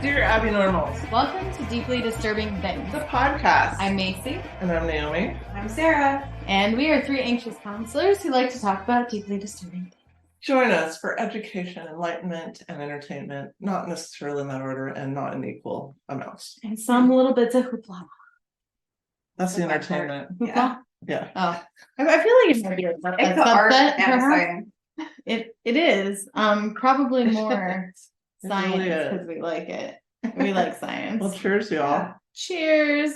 Dear Abby Normals, Welcome to Deeply Disturbing Things, the podcast. I'm Macy. And I'm Naomi. I'm Sarah. And we are three anxious counselors who like to talk about deeply disturbing things. Join us for education, enlightenment, and entertainment, not necessarily in that order and not in equal amounts. And some little bits of hoopla. That's the entertainment. Hoopla? Yeah. Oh. I feel like it might be a subset, perhaps. It is. Probably more science because we like it. We like science. Well, cheers, y'all. Yeah. Cheers.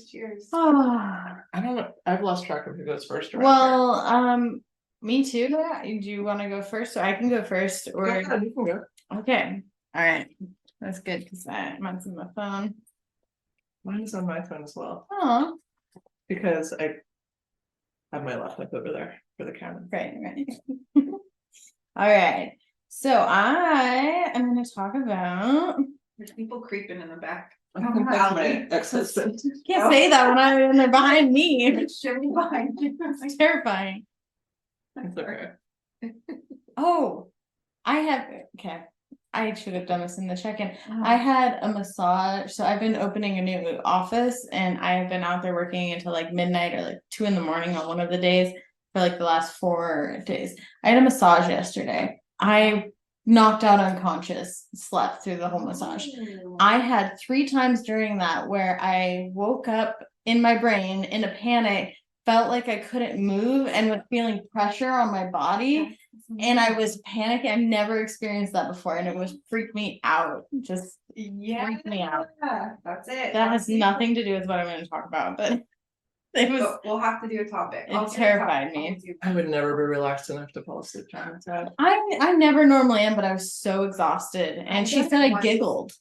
Cheers. Oh. I don't know. I've lost track of who goes first. Well, me too. Do you want to go first, or I can go first, or you can go. Okay. All right. That's good because mine's on my phone. Mine is on my phone as well. Oh. Because I have my laptop over there for the camera. Right. All right. So I am going to talk about. There's people creeping in the back. I think that's my ex-husband. Can't say that when they're behind me. It's shivering behind you. It's terrifying. It's okay. Oh, okay. I should have done this in the check-in. I had a massage. So I've been opening a new office and I have been out there working until like midnight or like 2 a.m. on one of the days for like the last 4 days. I had a massage yesterday. I knocked out unconscious, slept through the whole massage. I had 3 times during that where I woke up in my brain in a panic, felt like I couldn't move and was feeling pressure on my body. And I was panicking. I've never experienced that before. And it was freaked me out. Just freaked me out. That's it. That has nothing to do with what I'm going to talk about, but it was. But we'll have to do a topic. It terrified me. I would never be relaxed enough to fall asleep. I never normally am, but I was so exhausted. And she said I giggled.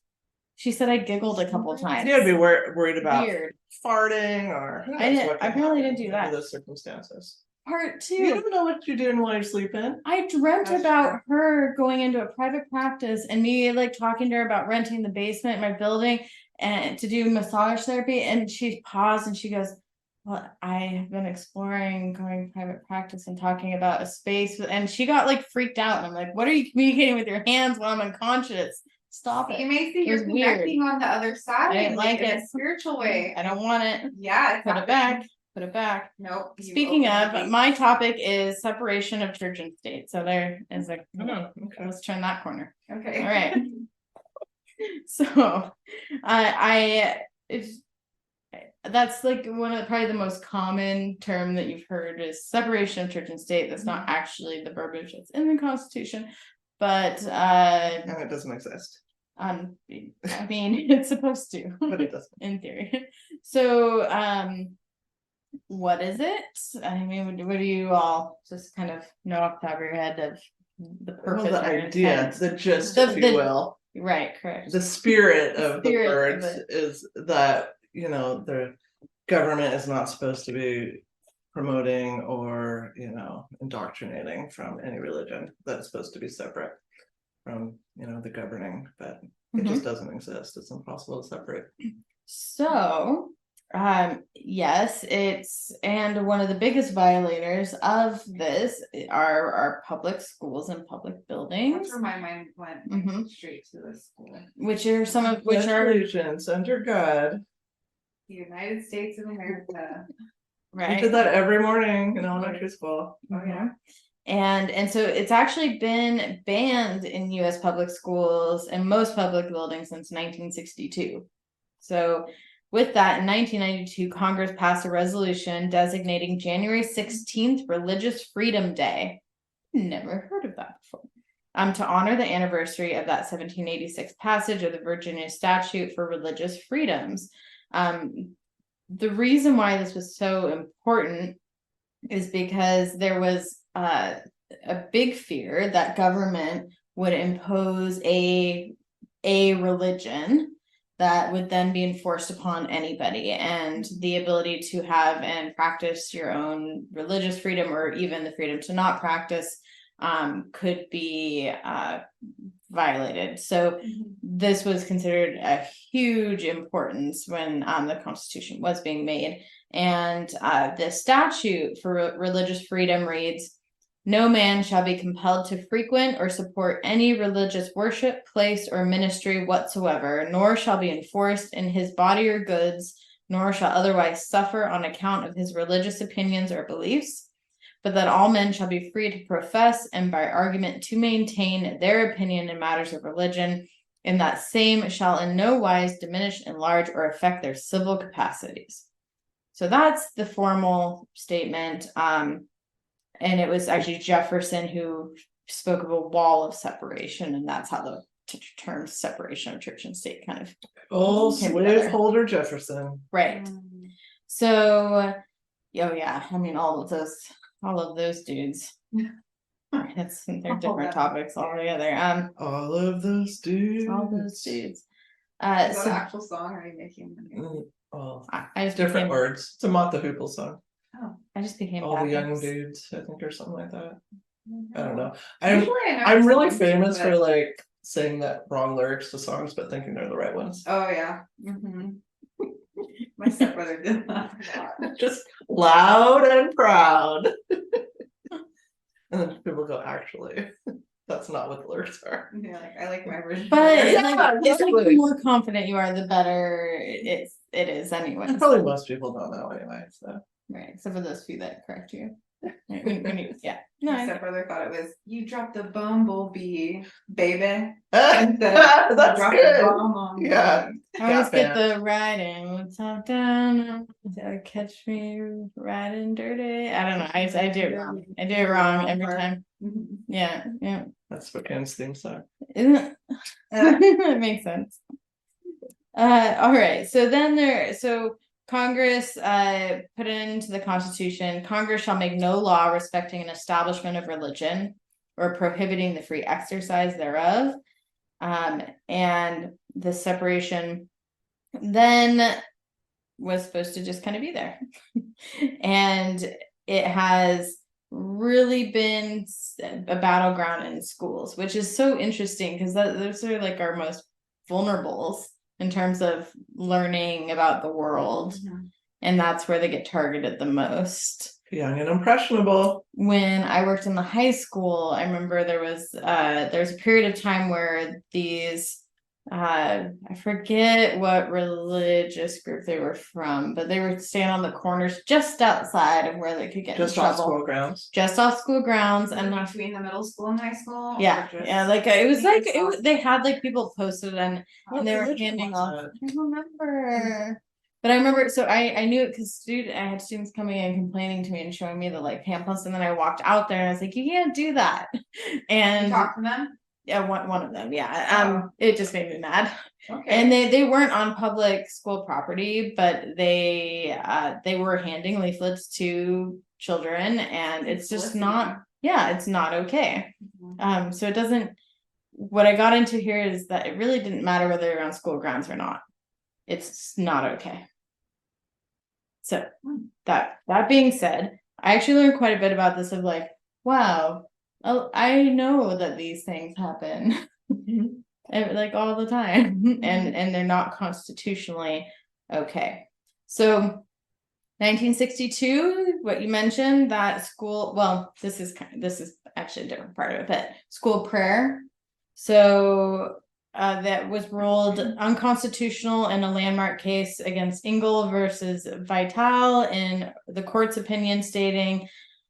She said I giggled a couple of times. You would be worried about Weird. farting or I really didn't do that. Under those circumstances. Part 2. You don't know what you're doing while you're sleeping. I dreamt about her going into a private practice and me like talking to her about renting the basement in my building and to do massage therapy. And she paused and she goes, well, I have been exploring going private practice and talking about a space. And she got like freaked out. And I'm like, what are you communicating with your hands while I'm unconscious? Stop it. You may see you're connecting on the other side. I didn't like in it. a spiritual way. I don't want it. Yeah. Put it back. Put it back. Nope. Speaking of, my topic is separation of church and state. So there is a. Okay. Let's turn that corner. Okay. All right. So, that's like one of probably the most common term that you've heard is separation of church and state. That's not actually the verbiage that's in the Constitution, but and it doesn't exist. I mean, it's supposed to, but it doesn't in theory. So, what is it? I mean, what do you all just kind of know off the top of your head of the purpose? Well, the idea, intent? the gist, if you will. Right, correct. The spirit of the words is that, the government is not supposed to be promoting or, indoctrinating from any religion. That's supposed to be separate from, the governing, but it just doesn't exist. It's impossible to separate. So, yes, and one of the biggest violators of this are public schools and public buildings. That's where my mind went straight to the school. Which are some of which are allegiance under God. The United States of America. Right. We did that every morning in elementary school. Oh yeah. And so it's actually been banned in US public schools and most public buildings since 1962. So with that, in 1992, Congress passed a resolution designating January 16th Religious Freedom Day. Never heard of that before. To honor the anniversary of that 1786 passage of the Virginia Statute for Religious Freedoms. The reason why this was so important is because there was a big fear that government would impose a religion that would then be enforced upon anybody, and the ability to have and practice your own religious freedom or even the freedom to not practice could be violated. So this was considered a huge importance when the Constitution was being made. And the statute for religious freedom reads, No man shall be compelled to frequent or support any religious worship, place, or ministry whatsoever, nor shall be enforced in his body or goods, nor shall otherwise suffer on account of his religious opinions or beliefs, but that all men shall be free to profess and by argument to maintain their opinion in matters of religion, and that same shall in no wise diminish, enlarge, or affect their civil capacities. So that's the formal statement. And it was actually Jefferson who spoke of a wall of separation, and that's how the term separation of church and state kind of came together. Slaveholder Jefferson. Right. So, oh yeah, I mean all of those dudes. They're different topics altogether. All of those dudes. All those dudes. Is that an actual song, or are you making them? Oh, I just different words. It's a Mott the Hoople song. Oh, I just became All the young Baptist. dudes, I think, or something like that. I don't know. Usually I know I'm really songs, famous but- for like saying that wrong lyrics to songs, but thinking they're the right ones. Oh yeah. My stepbrother did that a lot. Just loud and proud. And then people go, actually, that's not what the lyrics are. Yeah, like I like my version. But better. it's like, it's like exactly. the more confident you are, the better it is anyway. And probably most people don't know anyway, so. Right, except for those few that correct you. Yeah. No, My I- stepbrother thought it was you dropped the bumblebee, baby. That's Instead of drop the good. bomb on Yeah. I always get band. the riding top down, catch me riding dirty. I don't know. I do it wrong. I do it wrong every time. Mhm. Yeah, yeah. That's Spokane theme song. Isn't it? That makes sense. All right. So Congress put it into the Constitution. Congress shall make no law respecting an establishment of religion or prohibiting the free exercise thereof. And the separation then was supposed to just kind of be there. And it has really been a battleground in schools, which is so interesting because those are like our most vulnerables in terms of learning about the world. Mhm. And that's where they get targeted the most. Young and impressionable. When I worked in the high school, I remember there was a period of time where these I forget what religious group they were from, but they would stand on the corners just outside of where they could get Just in off trouble. school grounds. Just off school grounds, and And between the middle school and high school. or yeah, just- yeah, like it was like they had like people posted and they were religion handing was off. that? I don't remember. But I remember, so I knew it because I had students coming in complaining to me and showing me the like pamphlets, and then I walked out there and I was like, you can't do that. You And talk to them. yeah, one of them, yeah. It just made me mad. Okay. And they weren't on public school property, but they were handing leaflets to children, and it's just not, yeah, it's not okay. Mhm. So it doesn't, what I got into here is that it really didn't matter whether you're on school grounds or not. It's not okay. So that being said, I actually learned quite a bit about this of like, wow, oh, I know that these things happen like all the time, and they're not constitutionally okay. So 1962, what you mentioned, that school, well, this is actually a different part of it, but school prayer. So that was ruled unconstitutional in a landmark case against Engel versus Vital, in the court's opinion stating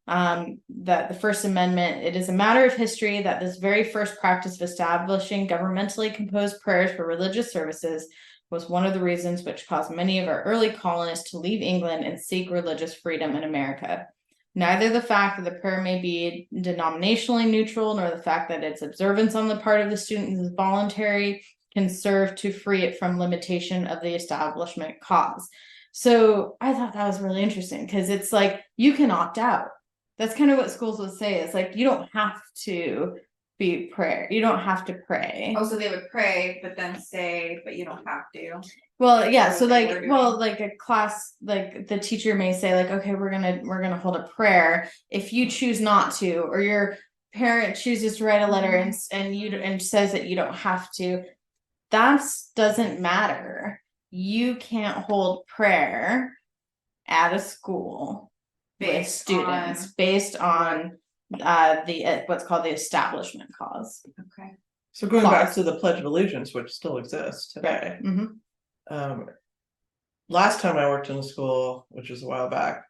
that the First Amendment, it is a matter of history that this very first practice of establishing governmentally composed prayers for religious services was one of the reasons which caused many of our early colonists to leave England and seek religious freedom in America. Neither the fact that the prayer may be denominationally neutral, nor the fact that its observance on the part of the students is voluntary can serve to free it from limitation of the establishment cause. So I thought that was really interesting because it's like you can opt out. That's kind of what schools would say. It's like you don't have to be prayer. You don't have to pray. Oh, so they would pray, but then say, but you don't have to. Well, yeah, so what they like, were doing. well, like a class, like the teacher may say like, okay, we're gonna hold a prayer. If you choose not to, or your parent chooses to write a letter and says that you don't have to, that doesn't matter. You can't hold prayer at a school with students based on what's called the Establishment Clause. Okay. So going back to the Pledge of Allegiance, which still exists today. Mm-hmm. Last time I worked in a school, which was a while back,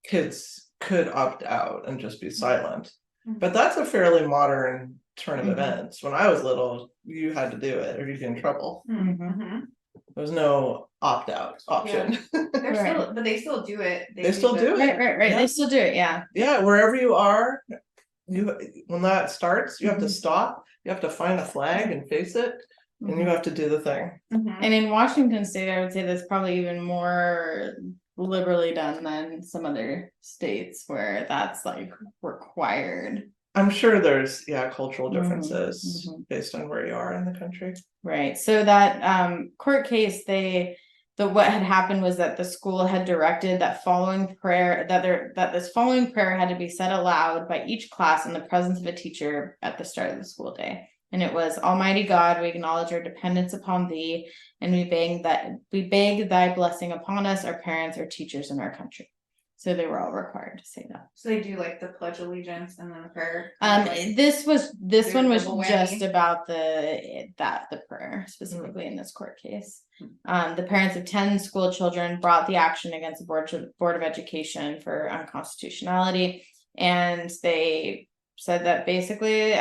kids could opt out and just be silent. But that's a fairly modern turn of events. When I was little, you had to do it or you'd get in trouble. Mm-hmm. There was no opt-out option. They're still, but they still do it. They still do it. Right. Yeah. They still do it. Yeah. Yeah, wherever you are, when that starts, you have to stop. You have to find a flag and face it, and you have to do the thing. And in Washington State, I would say that's probably even more liberally done than some other states where that's like required. I'm sure there's cultural differences based on where you are in the country. Right. So that court case, what had happened was that the school had directed that this following prayer had to be said aloud by each class in the presence of a teacher at the start of the school day. And it was, Almighty God, we acknowledge our dependence upon thee, and we beg thy blessing upon us, our parents, our teachers, and our country. So they were all required to say that. So they do like the Pledge of Allegiance and then the prayer. This one was double just whammy. about the prayer specifically in this court case. The parents of 10 school children brought the action against the Board of Education for unconstitutionality, and they said that basically,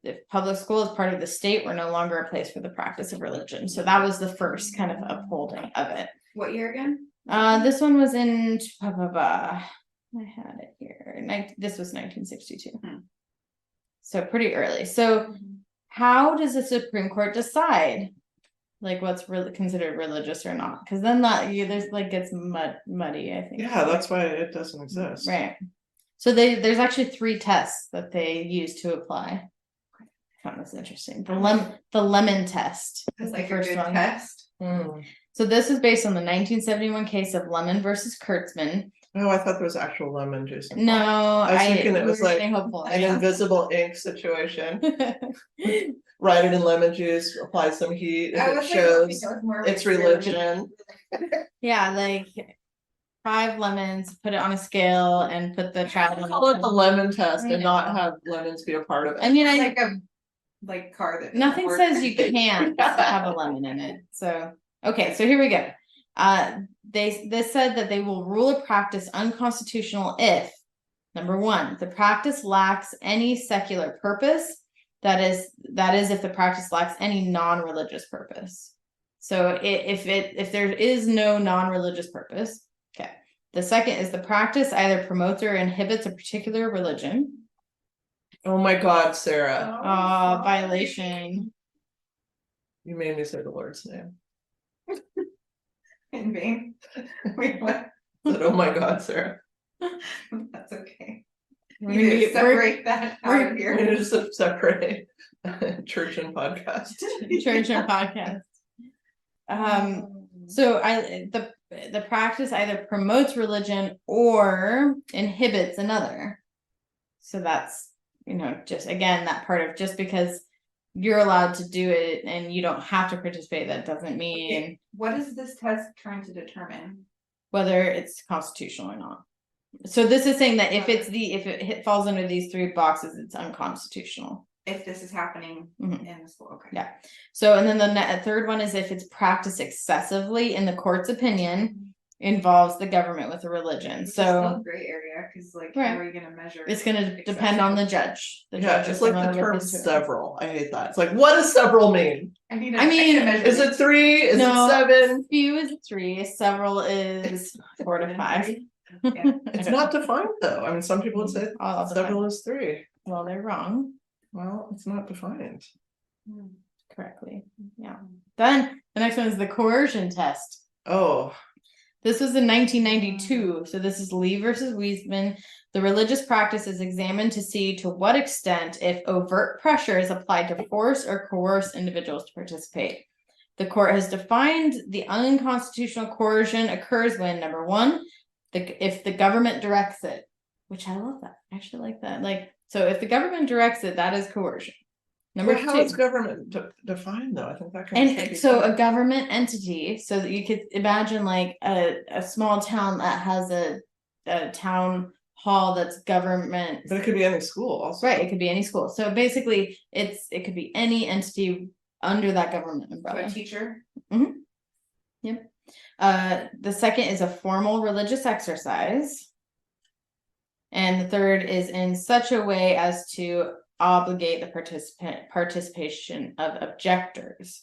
if public school is part of the state, we're no longer a place for the practice of religion. So that was the first kind of upholding of it. What year again? This one was in I had it here. This was 1962. So pretty early. So how does the Supreme Court decide like what's really considered religious or not? Because then there's like gets muddy, I think. Yeah, that's why it doesn't exist. Right. So there's actually 3 tests that they use to apply. I found this interesting. The lemon test. It's like the first a good one. test. So this is based on the 1971 case of Lemon versus Kurtzman. Oh, I thought there was actual lemon juice. No, I was thinking it we was were like staying hopeful. an invisible ink situation. Write it in lemon juice, apply some heat, I if was it shows like, more it's like religion. Yeah, like 5 lemons, put it on a scale, and put the child on. Call it the lemon test and not have lemons be a part of it. I mean, Like a car that nothing work. says you can't have a lemon in it. So okay, so here we go. This said that they will rule a practice unconstitutional if, number 1, the practice lacks any secular purpose. That is if the practice lacks any non-religious purpose. So if there is no non-religious purpose, okay. The second is the practice either promotes or inhibits a particular religion. Oh my God, Sarah. Violation. You made me say the Lord's name. In vain. Wait, what? But, oh my God, Sarah. That's okay. We're You gonna need to get- we're- separate that out of We're here. gonna just separate church and podcast. Church and podcast. So the practice either promotes religion or inhibits another. So that's, just again, that part of just because you're allowed to do it and you don't have to participate, that doesn't mean What is this test trying to determine? whether it's constitutional or not. So this is saying that if it falls under these 3 boxes, it's unconstitutional. If this is happening Mhm. in the school, okay. Yeah. So, and then the third one is if it's practiced excessively, in the court's opinion, involves the government with a religion. Which is still a So gray area, because like, Right. how are you gonna measure? it's going to depend on the judge. The Yeah, judge it's is like gonna the look term into it. several. I hate that. It's like, what does several mean? I mean, Is it 3? Is No. it 7? Few is 3, several is 4 to 5. It's not defined though. I mean, some people would say I'll several is 3. Well, they're wrong Well, it's not defined. correctly. Yeah. Then the next one is the coercion test. Oh, This was in 1992. So this is Lee versus Wiesman. The religious practice is examined to see to what extent, if overt pressure is applied to force or coerce individuals to participate. The court has defined the unconstitutional coercion occurs when, number 1, if the government directs it, which I love that. I actually like that. So if the government directs it, that is coercion. Number well, 2. how is government defined though? I think that can be And tricky so too. a government entity, so that you could imagine like a small town that has a town hall that's government. But it could be any school also. Right, it could be any school. So basically, it could be any entity under that government So umbrella. a teacher. Yep. The second is a formal religious exercise. And the third is in such a way as to obligate the participation of objectors.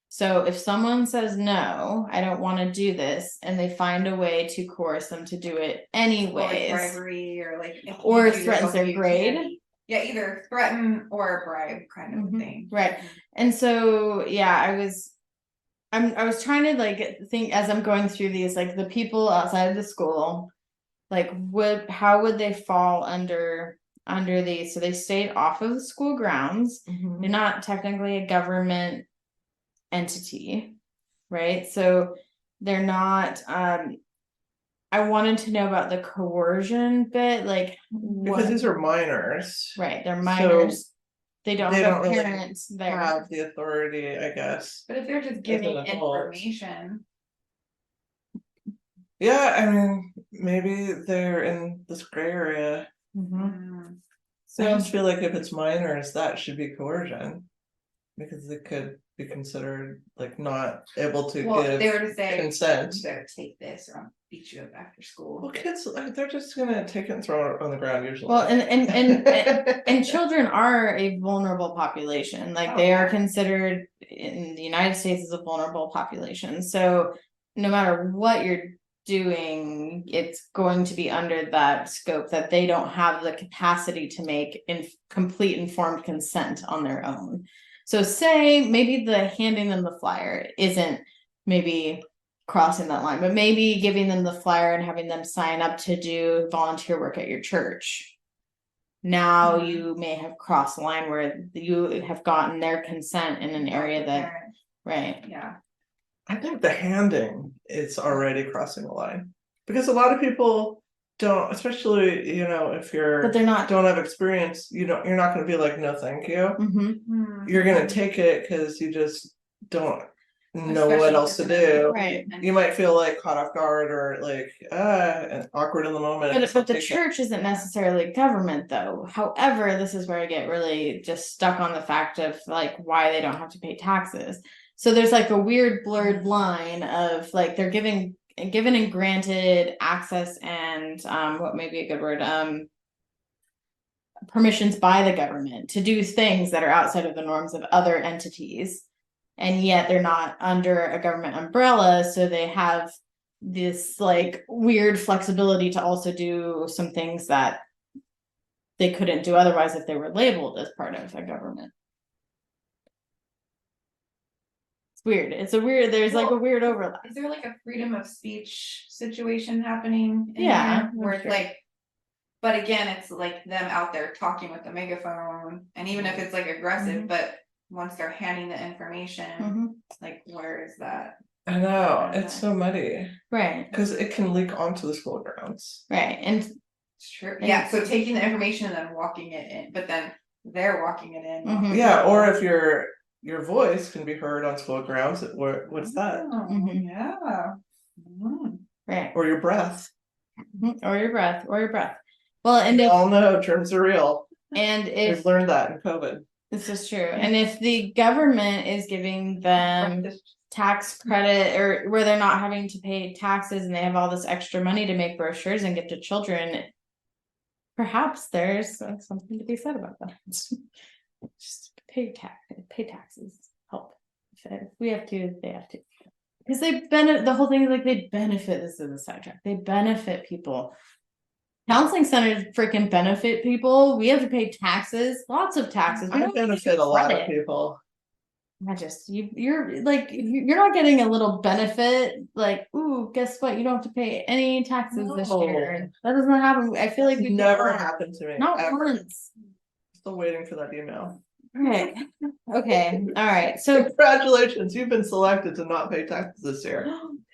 So if someone says, no, I don't want to do this, and they find a way to coerce them to do it anyways. Or like bribery, or like if Or you do this, threatens their you grade. can't. Yeah, either threaten or bribe kind of thing. Right. And so yeah, I was trying to like think as I'm going through these, like the people outside of the school, like how would they fall under these? So they stayed off of the school grounds. They're not technically a government entity, right? So they're not I wanted to know about the coercion bit, like because these are minors, right, they're minors. So they don't they have don't really parents there. have the authority, I guess. But if they're just giving information. Yeah, I mean, maybe they're in this gray area. So I just feel like if it's minors, that should be coercion, because it could be considered like not able to give they were to say consent. You better take this, or I'll beat you up after school. Well, kids, they're just gonna take it and throw it on the ground usually. Well, and children are a vulnerable population. Like they are considered in the United States as a vulnerable population. So no matter what you're doing, it's going to be under that scope that they don't have the capacity to make complete informed consent on their own. So say maybe the handing them the flyer isn't maybe crossing that line, but maybe giving them the flyer and having them sign up to do volunteer work at your church. Now you may have crossed the line where you have gotten their consent in an area that, right. Yeah. I think the handing is already crossing the line, because a lot of people don't, especially, you know, if but they're not, don't have experience, you're not going to be like, no, thank you. You're going to take it because you just don't know what else to do. Right. You might feel like caught off guard or like awkward in the moment. But the church isn't necessarily government though. However, this is where I get really just stuck on the fact of like why they don't have to pay taxes. So there's like a weird blurred line of like they're given and granted access and what may be a good word, permissions by the government to do things that are outside of the norms of other entities. And yet they're not under a government umbrella, so they have this like weird flexibility to also do some things that they couldn't do otherwise if they were labeled as part of a government. It's weird. There's like a weird overlap. Is there like a freedom of speech situation happening in Yeah, there where it's like, but again, it's like them out there talking with the megaphone, and even if it's like aggressive, but once they're handing the information, like where is that? I know, it's so muddy. Right. Because it can leak onto the school grounds. Right. And it's true. Yeah, so taking the information and then walking it in, but then they're walking it in. Yeah, or if your voice can be heard on school grounds, what's that? Yeah. Right. Or your breath. Or your breath. Well, and we all know germs are real. And if we've learned that in COVID. This is true. And if the government is giving them tax credit, or where they're not having to pay taxes and they have all this extra money to make brochures and give to children, perhaps there's something to be said about that. Just pay taxes, help. If we have to, they have to. Because they benefit, the whole thing is like they benefit, this is a sidetrack, they benefit people. Counseling centers freaking benefit people. We have to pay taxes, lots of taxes. I benefit a lot of people. You're like, you're not getting a little benefit. Like, ooh, guess what? You don't have to pay any taxes this year. That doesn't happen. I feel like it's never happened to me. Not ever. Once. Still waiting for that email. Right. Okay. All right. So congratulations, you've been selected to not pay taxes this year.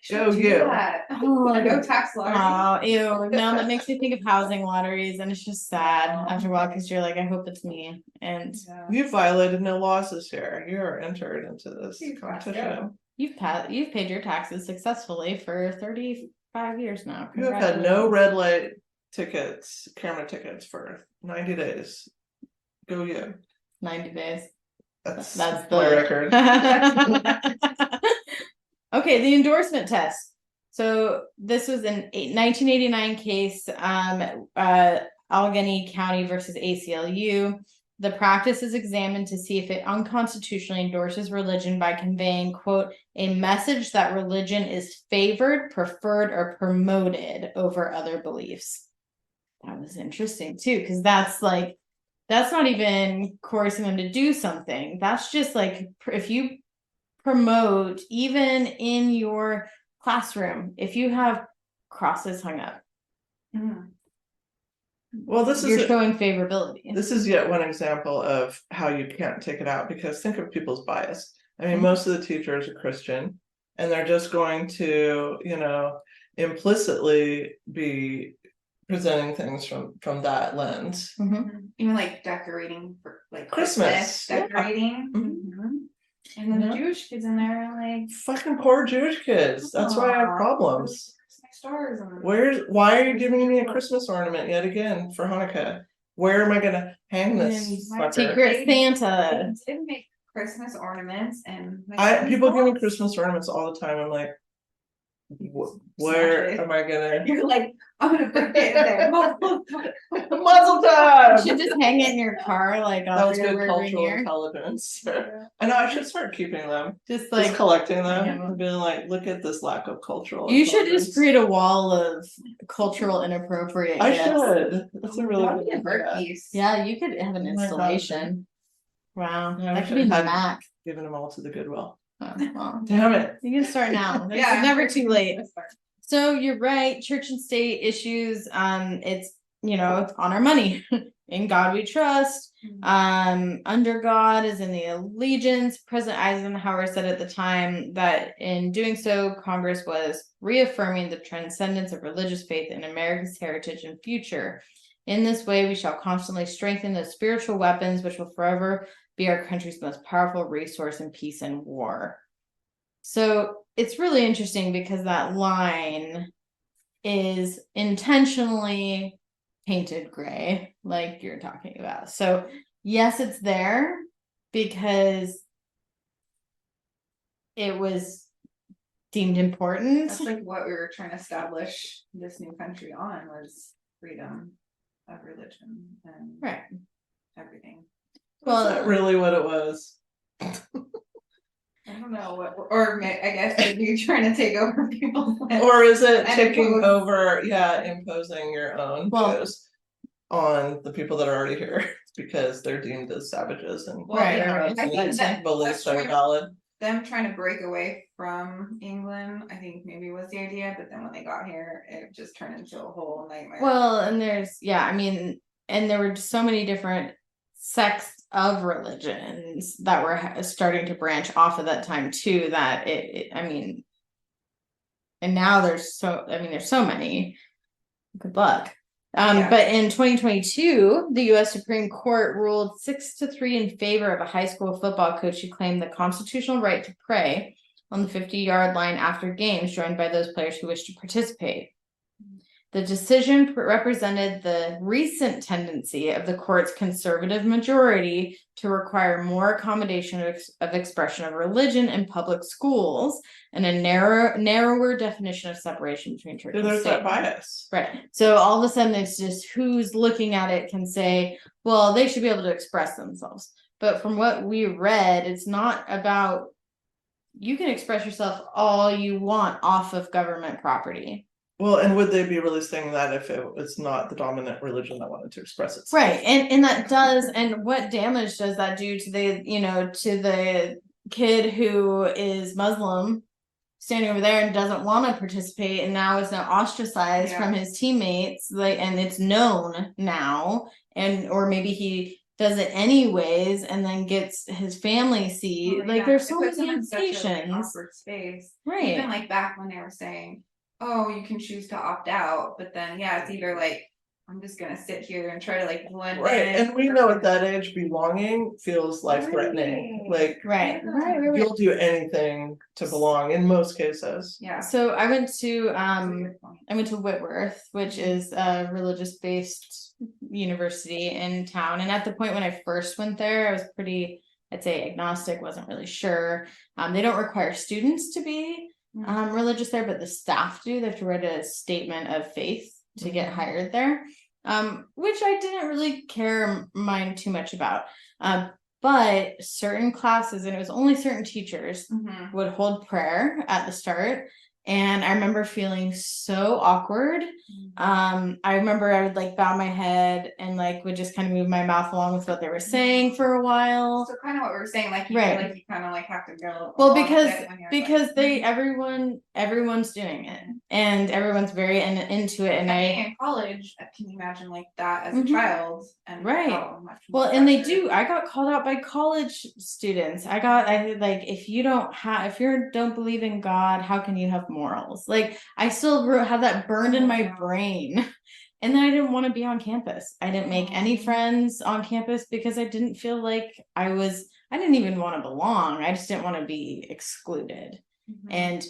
Go you. Oh, no tax lottery. Oh, ew. No, that makes me think of housing lotteries, and it's just sad after a while because you're like, I hope it's me. And you violated no laws this year. You are entered into this competition. You've paid your taxes successfully for 35 years now. You have had no red light tickets, camera tickets for 90 days. Go you. 90 days. That's That's my the record. Okay, the endorsement test. So this was an 1989 case, Allegheny County versus ACLU. The practice is examined to see if it unconstitutionally endorses religion by conveying, quote, a message that religion is favored, preferred, or promoted over other beliefs. That was interesting too, because that's not even coercing them to do something. That's just like, if you promote, even in your classroom, if you have crosses hung up, well, you're showing favorability. This is yet one example of how you can't take it out, because think of people's bias. I mean, most of the teachers are Christian, and they're just going to, implicitly be presenting things from that lens. Even like decorating for like Christmas decorating. And then the Jewish kids in there are like fucking poor Jewish kids. That's why I have problems. Stars. Why are you giving me a Christmas ornament yet again for Hanukkah? Where am I gonna hang this fucker? Secret Santa. They did make Christmas ornaments and people give me Christmas ornaments all the time. I'm like, where am I gonna? You're like, I'm gonna put it in there. Muzzle time! You should just hang it in your car, like that was good cultural intelligence. I know, I should start keeping them. Just collecting them and being like, look at this lack of cultural intelligence. Should just create a wall of cultural inappropriate I should. That's a really good idea. Yeah, you could have an installation. Wow. Yeah, that could be the Mac. Giving them all to the Goodwill. Well, damn it. You can start now. It's never too late. So you're right, church and state issues, it's it's on our money. In God we trust. Under God is in the allegiance. President Eisenhower said at the time that in doing so, Congress was reaffirming the transcendence of religious faith in America's heritage and future. In this way, we shall constantly strengthen the spiritual weapons which will forever be our country's most powerful resource in peace and war. So it's really interesting because that line is intentionally painted gray, like you're talking about. So yes, it's there because it was deemed important. That's like what we were trying to establish this new country on, was freedom of religion and everything. Well, is that really what it was? I don't know what, or I guess are you trying to take over people's lives? Or is it taking over, imposing your own views on the people that are already here because they're deemed as savages and I think that beliefs are valid. Them trying to break away from England, I think maybe was the idea, but then when they got here, it just turned into a whole nightmare. Well, and and there were so many different sects of religions that were starting to branch off at that time too, that and now there's so many. Good luck. But in 2022, the U.S. Supreme Court ruled 6-3 in favor of a high school football coach who claimed the constitutional right to pray on the 50-yard line after games, joined by those players who wished to participate. The decision represented the recent tendency of the court's conservative majority to require more accommodation of expression of religion in public schools and a narrower definition of separation between church and state. There's that bias. Right. So all of a sudden it's just who's looking at it can say, well, they should be able to express themselves. But from what we read, it's not about, you can express yourself all you want off of government property. Well, and would they be really saying that if it was not the dominant religion that wanted to express itself? Right, and that does, and what damage does that do to the kid who is Muslim standing over there and doesn't want to participate and now is now ostracized from his teammates, and it's known now, or maybe he does it anyways and then gets his family see. There's so many implications. Awkward space, right? Even back when they were saying, oh, you can choose to opt out, but then it's either I'm just gonna sit here and try to like blend Right, in. and we know at that age, belonging feels life-threatening, like, Right. you'll do anything to belong in most cases. Yeah. So I went to That's a good point. I went to Whitworth, which is a religious based university in town. And at the point when I first went there, I was pretty, I'd say agnostic, wasn't really sure. They don't require students to be religious there, but the staff do. They have to write a statement of faith to get hired there, which I didn't really mind too much about. But certain classes, and it was only certain teachers, would hold prayer at the start. And I remember feeling so awkward. I remember I would like bow my head and like would just kind of move my mouth along with what they were saying for a while. So kind of what we were saying, like you feel like you kind of like have to go. Well, along because with it when you're everyone's doing it, and everyone's very into it. And in college, can you imagine like that as a child? And how much more and they pressure. do. I got called out by college students. I like, if you don't believe in God, how can you have morals? Like, I still have that burned in my brain. And then I didn't want to be on campus. I didn't make any friends on campus because I didn't feel like I didn't even want to belong. I just didn't want to be excluded. And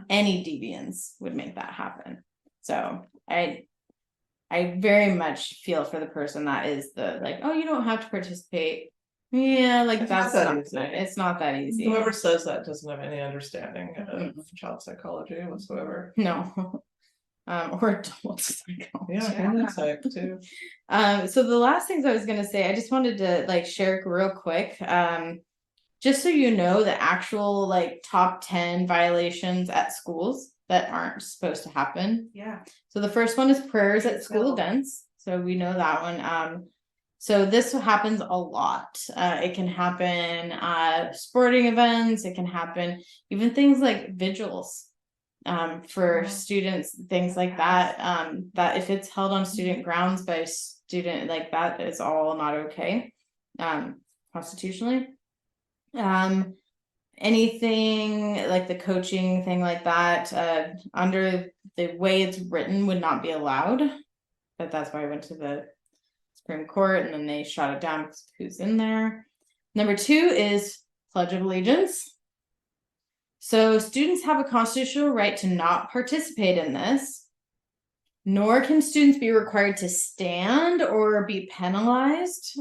any deviance would make that happen. So I very much feel for the person that is the like, oh, you don't have to participate. Yeah, like it's not that easy. Whoever says that doesn't have any understanding of child psychology whatsoever. No. Or adult psychology. Yeah, psych too. So the last things I was gonna say, I just wanted to like share real quick. Just so you know, the actual like top 10 violations at schools that aren't supposed to happen. Yeah. So the first one is prayers at school events. So we know that one. So this happens a lot. It can happen sporting events. It can happen even things like vigils for students, things like that. That if it's held on student grounds by a student, like that is all not okay constitutionally. Anything like the coaching thing like that under the way it's written would not be allowed, but that's why I went to the Supreme Court and then they shot it down because of who's in there. Number 2 is Pledge of Allegiance. So students have a constitutional right to not participate in this, nor can students be required to stand or be penalized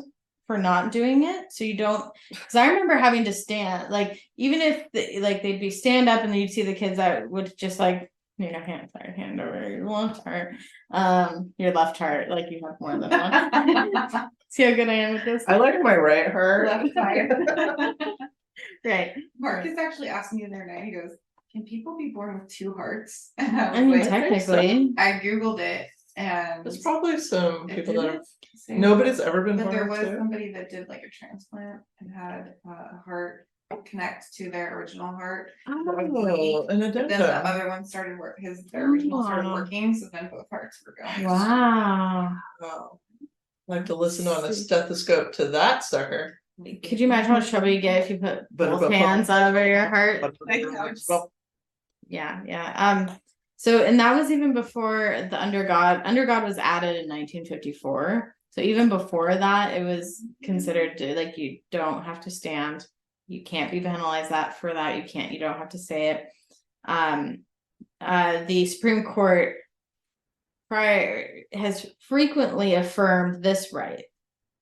for not doing it. So you don't, because I remember having to stand, like, even if they'd be stand up and then you'd see the kids that would just like, hand over your left heart, like you have more than one. See how good I am at this? I like my right heart. Left side. Right. Marcus actually asked me the other night, he goes, can people be born with 2 hearts? And I mean, like, technically. I Googled it and There's probably some people that have say nobody's ever been but born there with was two. somebody that did like a transplant and had a heart connect to their original heart. Oh, an But then the addendum. other one started their original started working, so then both hearts were going. Wow. Wow. I have to listen on a stethoscope to that sucker. Could you imagine how much trouble you get if you put both hands over your heart? Yeah. So, and that was even before the under God was added in 1954. So even before that, it was considered like you don't have to stand. You can't be penalized for that. You don't have to say it. The Supreme Court has frequently affirmed this right.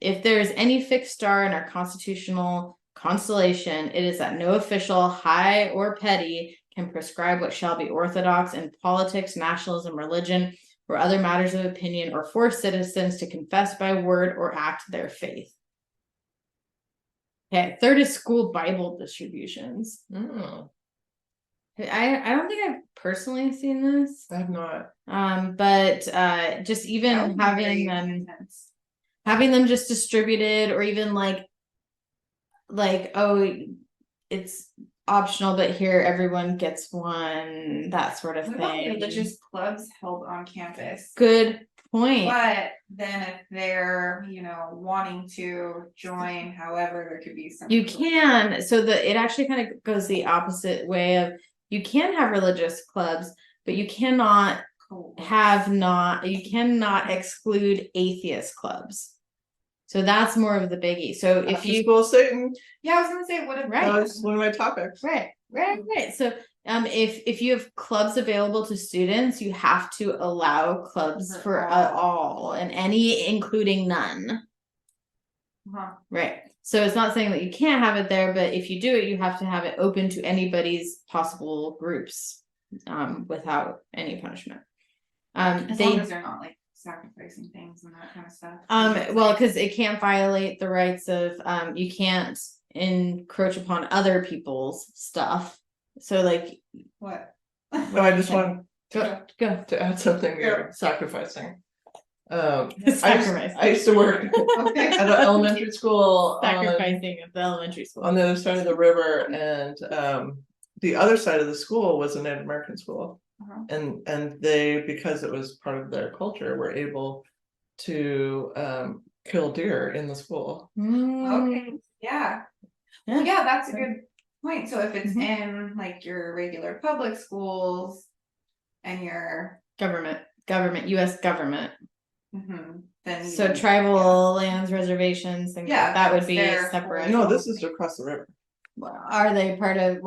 If there is any fixed star in our constitutional constellation, it is that no official, high or petty, can prescribe what shall be orthodox in politics, nationalism, religion, or other matters of opinion, or force citizens to confess by word or act their faith. Okay, 3rd is school Bible distributions. I don't think I've personally seen this. I have not. But just even having them just distributed, or even like oh, it's optional, but here everyone gets one, that sort of thing. Religious clubs held on campus. Good point. But then if they're wanting to join, however, there could be some. You can. So it actually kind of goes the opposite way of, you can have religious clubs, but you cannot you cannot exclude atheist clubs. So that's more of the biggie. So if After you school Satan, Yeah, I was gonna say, what if Right. that was one of my topics. Right. So if you have clubs available to students, you have to allow clubs for all and any including none. Right. So it's not saying that you can't have it there, but if you do it, you have to have it open to anybody's possible groups, without any punishment. as long as they're not like sacrificing things and that kind of stuff. Well, because it can't violate the rights of, you can't encroach upon other people's stuff. So like, What? No, I just want go. to add something here. Sacrificing. Sacrifice. I used to work Okay. at an elementary school Sacrificing of the elementary school. on the other side of the river, and the other side of the school was a Native American school. And they, because it was part of their culture, were able to kill deer in the school. Okay. Yeah. Well, yeah, that's a good point. So if it's in like your regular public schools and your Government, US government. Then So tribal lands, reservations, things like that would be separate. No, this is across the river. Are they part of,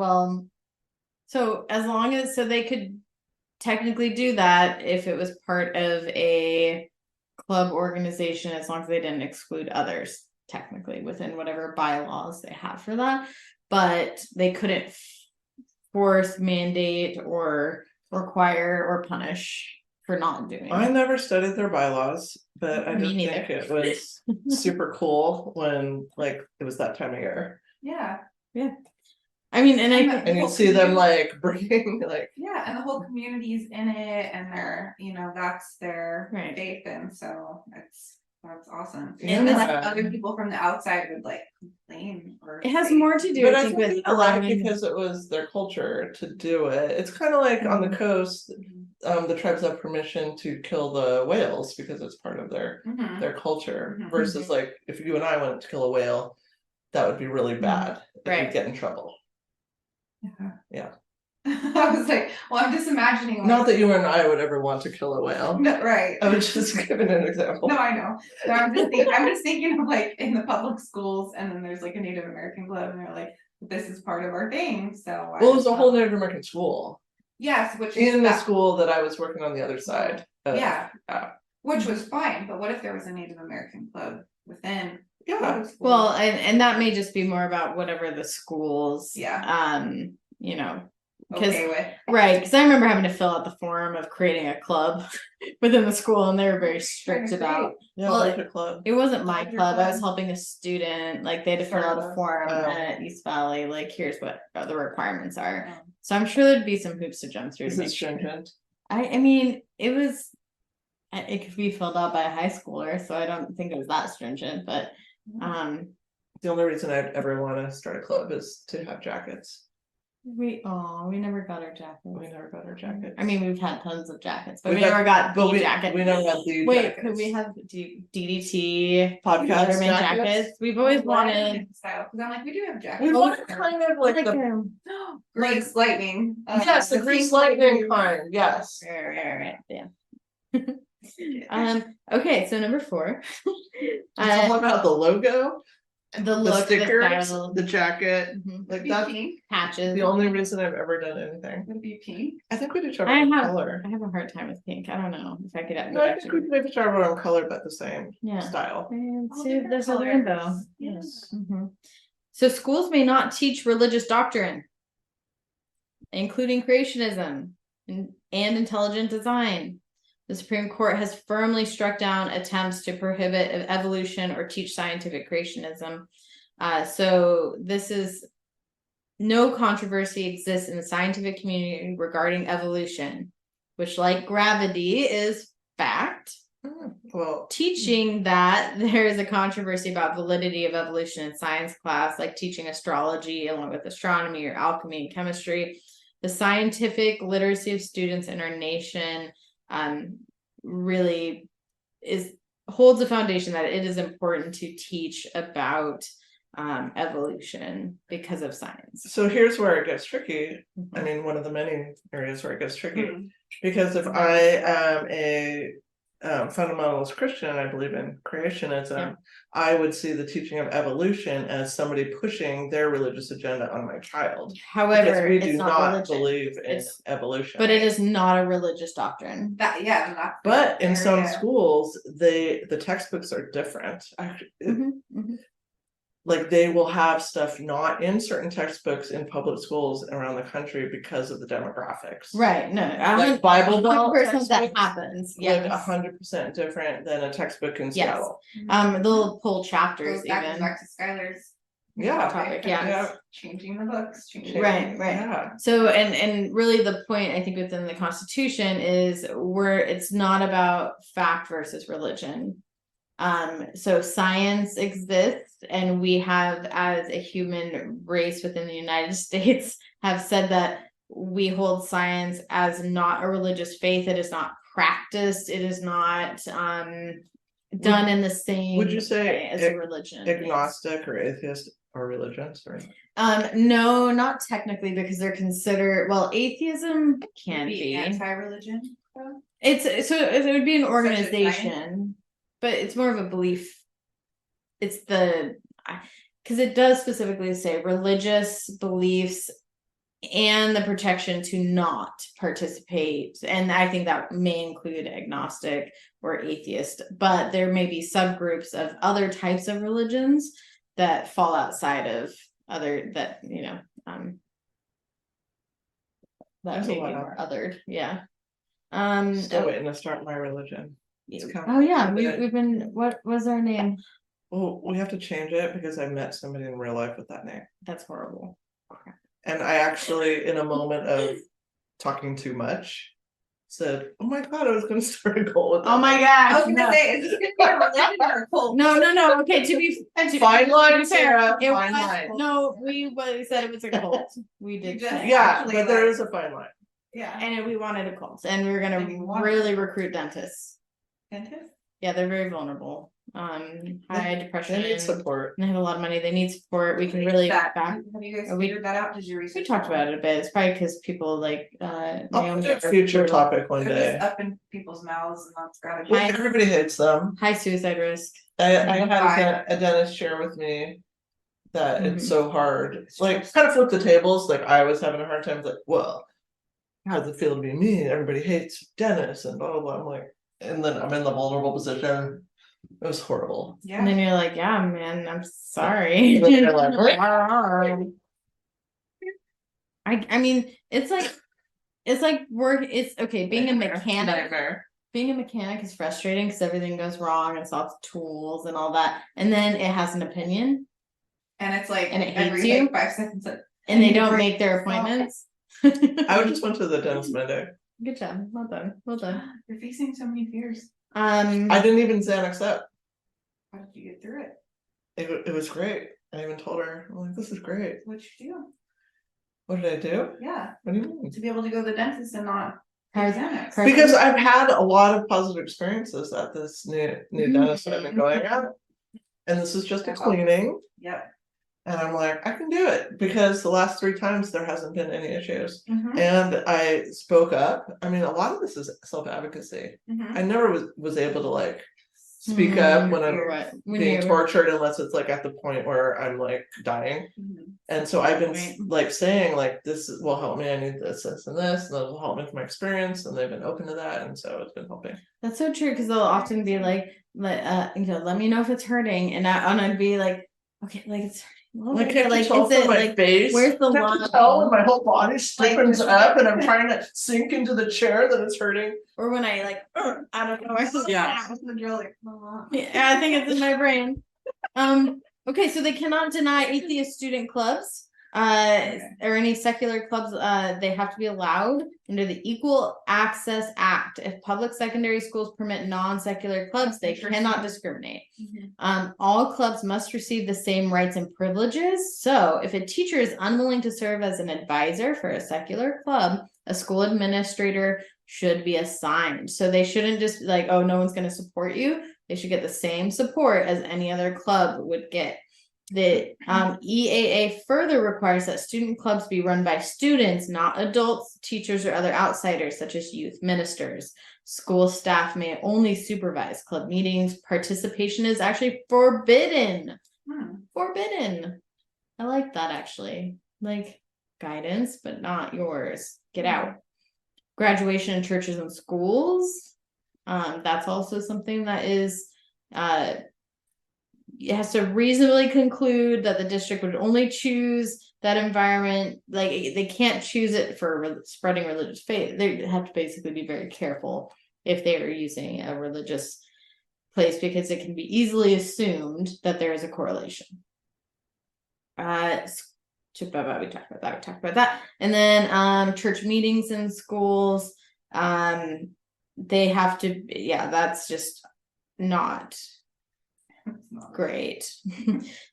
so as long as, so they could technically do that if it was part of a club organization, as long as they didn't exclude others, technically within whatever bylaws they have for that. But they couldn't force, mandate, or require or punish for not doing I it. never studied their bylaws, but I Me just think it was super cool when like it was that time of year. Yeah. I mean, and you see them like bringing like and the whole community's in it, and they're that's their faith, and so that's awesome. And then like other people from the outside would like complain, or it has more to do but I I think think with allowing because it was their culture to do it. It's kind of like on the coast, the tribes have permission to kill the whales because it's part of their culture. Versus like if you and I wanted to kill a whale, that would be really bad. We'd get in trouble. Yeah. I was like, well, I'm just imagining. Like, not that you and I would ever want to kill a whale. No, right. I was just giving an example. No, I know. So I'm just thinking of like in the public schools, and then there's like a Native American club, and they're like, this is part of our thing. So well, it was a whole Native American school. Yes, which in the school that I was working on the other side. Which was fine. But what if there was a Native American club within? Yeah. Well, and that may just be more about whatever the schools. Because because I remember having to fill out the form of creating a club within the school, and they were very strict about. It wasn't my club. I was helping a student. Like they had to fill out a form at East Valley. Like here's what the requirements are. So I'm sure there'd be some hoops to jump through. Is it stringent? I mean, it could be filled out by a high schooler, so I don't think it was that stringent. But the only reason I'd ever want to start a club is to have jackets. We never got our jackets. I mean, we've had tons of jackets, but we never got the jacket. We never got the Wait, jackets. could we have podcast Letterman jackets? We've always wanted style, because I'm like, we do have jackets. We want kind of like the Grease lightning. Yes, the grease lightning kind. Yes. Right. Yeah. Okay, so number 4. It's all about the logo. The look, stickers, the the jacket, like that. Patches. The only reason I've ever done anything. Would it be pink? I think we did color. I have a hard time with pink. I don't know if I could. I think we maybe try our own color, but the same style. And see, there's a rainbow. Yes. So schools may not teach religious doctrine, including creationism and intelligent design. The Supreme Court has firmly struck down attempts to prohibit evolution or teach scientific creationism. So this is no controversy exists in the scientific community regarding evolution, which, like gravity, is fact. Well, teaching that there is a controversy about validity of evolution in science class, like teaching astrology along with astronomy or alchemy and chemistry. The scientific literacy of students in our nation really holds a foundation that it is important to teach about evolution because of science. So here's where it gets tricky. I mean, one of the many areas where it gets tricky Because if I am a fundamentalist Christian, I believe in creationism, Yeah. I would see the teaching of evolution as somebody pushing their religious agenda on my child. However, Because we it's do not not religion. believe in It's- evolution. But it is not a religious doctrine. But in some schools, the textbooks are different. Like they will have stuff not in certain textbooks in public schools around the country because of the demographics. Right. No. Like Bible Belt 100% that textbooks, happens. like Yes. 100% different than a textbook in Yes. Seattle. They'll pull chapters Goes back even. to Skylar's Yeah. topic. Yeah. Changing the books. Right. Yeah. So, and really the point I think within the Constitution is it's not about fact versus religion. So science exists, and we have, as a human race within the United States, have said that we hold science as not a religious faith. It is not practiced. It is not done in the same Would you say way as a religion. agnostic or atheist or religious or? No, not technically, because they're considered, well, atheism can be anti-religion. it would be an Such as organization, but it's more of a belief. It's because it does specifically say religious beliefs and the protection to not participate, and I think that may include agnostic or atheist, but there may be subgroups of other types of religions that fall outside of other that that may be more othered. Yeah. Still waiting to start my religion. Oh yeah, we've been. What was our name? Well, we have to change it because I met somebody in real life with that name. That's horrible. Okay. And I actually, in a moment of talking too much, said, "Oh my god, I was going to start a goal with that." Oh my gosh! I was gonna say, is this gonna be a religion or a cult? No. Okay, to be fine line, fair, Sarah. it Fine was, line. no, we said it was a cult. We did just- say. Yeah, Actually, but there like- is a fine line. Yeah. And we wanted a cult, and we were gonna And you wanted really a cult. recruit dentists. Dentist? Yeah, they're very vulnerable. High depression. They need support. They have a lot of money. They need support. We can really Have back. you guys we- figured that out? Did you We research? talked about it a bit. It's probably because people like I'll Naomi do a are future brutal. topic one They're just day. up in people's mouths and that's gotta be. Well, everybody hates them. High suicide risk. I had a dentist share with me that it's so hard. Like, kind of flip the tables. Like, I was having a hard time. Like, well, how does it feel to be me? Everybody hates dentists and blah blah blah. I'm like, and then I'm in the vulnerable position. It was horrible. And then Yeah. you're like, yeah, man, I'm sorry. And then you're like, I mean, it's like work. It's okay. Being a mechanic. Nightmare. Being a mechanic is frustrating because everything goes wrong. It's lots of tools and all that, and then it has an opinion, And it's like And it every hates you? like 5 seconds. and they don't make their appointments. I just went to the dentist Monday. Good job. Well done. Well done. You're facing so many fears. I didn't even Xanax up. How did you get through it? It was great. I even told her, I'm like, this is great. What'd you do? What did I do? Yeah. What do you mean? To be able to go to the dentist and not How's- Xanax. how's- Because I've had a lot of positive experiences at this new dentist that I've been going at. And this is just a cleaning. Yep. And I'm like, I can do it because the last 3 times there hasn't been any issues. Mhm. And I spoke up. I mean, a lot of this is self-advocacy. Mhm. I never was able to like speak up when I'm being tortured unless it's like at the point where I'm like dying. Mhm. And so I've been Right. like saying like this will help me, I need this and this, and that'll help me with my experience, and they've been open to that, and so it's been helping. That's so true because they'll often be like, let me know if it's hurting, and I'd be like, okay, like it's hurting. Like, can't you tell from my face? where's the Can't line? you tell when my whole body stiffens just- up and I'm trying to sink into the chair that it's hurting? Or when I like, I don't know. Yeah. You're like, "Oh." Yeah, I think it's in my brain. Okay, so they cannot deny atheist student clubs, or any secular clubs. They have to be allowed under the Equal Access Act. If public secondary schools permit non-secular clubs, they cannot discriminate. Mhm. All clubs must receive the same rights and privileges. So if a teacher is unwilling to serve as an advisor for a secular club, a school administrator should be assigned. So they shouldn't just be like, oh, no one's going to support you. They should get the same support as any other club would get. The EAA further requires that student clubs be run by students, not adults, teachers, or other outsiders, such as youth ministers. School staff may only supervise club meetings. Participation is actually forbidden. Forbidden. I like that, actually. Like guidance, but not yours. Get out. Graduation in churches and schools. That's also something that is it has to reasonably conclude that the district would only choose that environment. Like they can't choose it for spreading religious faith. They have to basically be very careful if they are using a religious place, because it can be easily assumed that there is a correlation. We talked about that. And then church meetings in schools, they have to, that's just not great.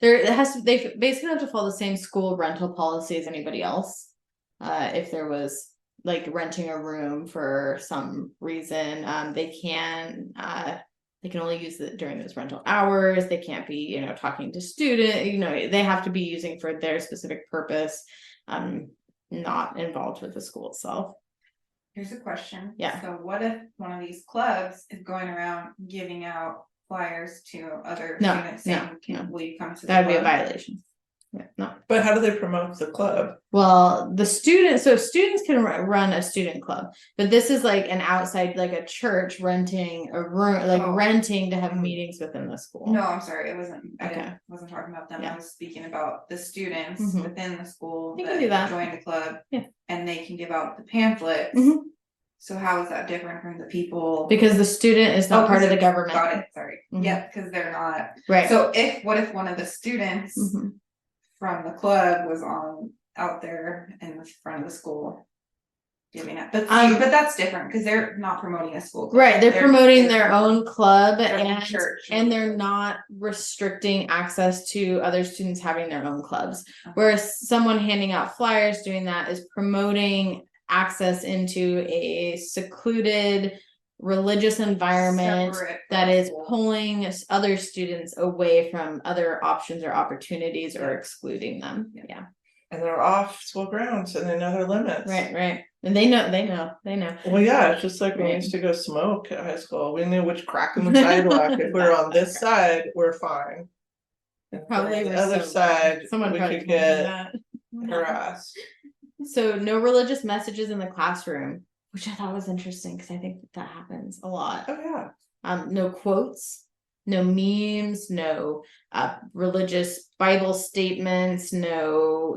They basically have to follow the same school rental policy as anybody else. If there was like renting a room for some reason, they can only use it during those rental hours. They can't be, talking to students, they have to be using for their specific purpose, not involved with the school itself. Here's a question. Yeah. So what if one of these clubs is going around giving out flyers to other students saying, will you come to the That would be a club? violation. Yeah, no. But how do they promote the club? Well, students can run a student club, but this is like an outside, like a church renting a room, like renting to have meetings within the school. No, I'm sorry, it wasn't. Okay. Wasn't talking about them. Yeah. I was speaking about the students within the school They can do that. join the club, and they can give out the pamphlets. So how is that different from the people? Because the student is not part of the government. Got it. Sorry. Yeah, because they're not. Right. So what if one of the students from the club was out there in the front of the school giving it? But that's different because they're not promoting a school club. Right. They're promoting their own club church, and they're not restricting access to other students having their own clubs. Whereas someone handing out flyers doing that is promoting access into a secluded religious environment that is pulling other students away from other options or opportunities or excluding them. Yeah. And they're off school grounds and they know their limits. Right. And they know. Well, yeah, it's just like when we used to go smoke at high school. We knew which crack in the sidewalk. If we were on this side, we're fine. And probably the other side, someone we could get harassed. So no religious messages in the classroom, which I thought was interesting because I think that happens a lot. Oh yeah. No quotes, no memes, no religious Bible statements, no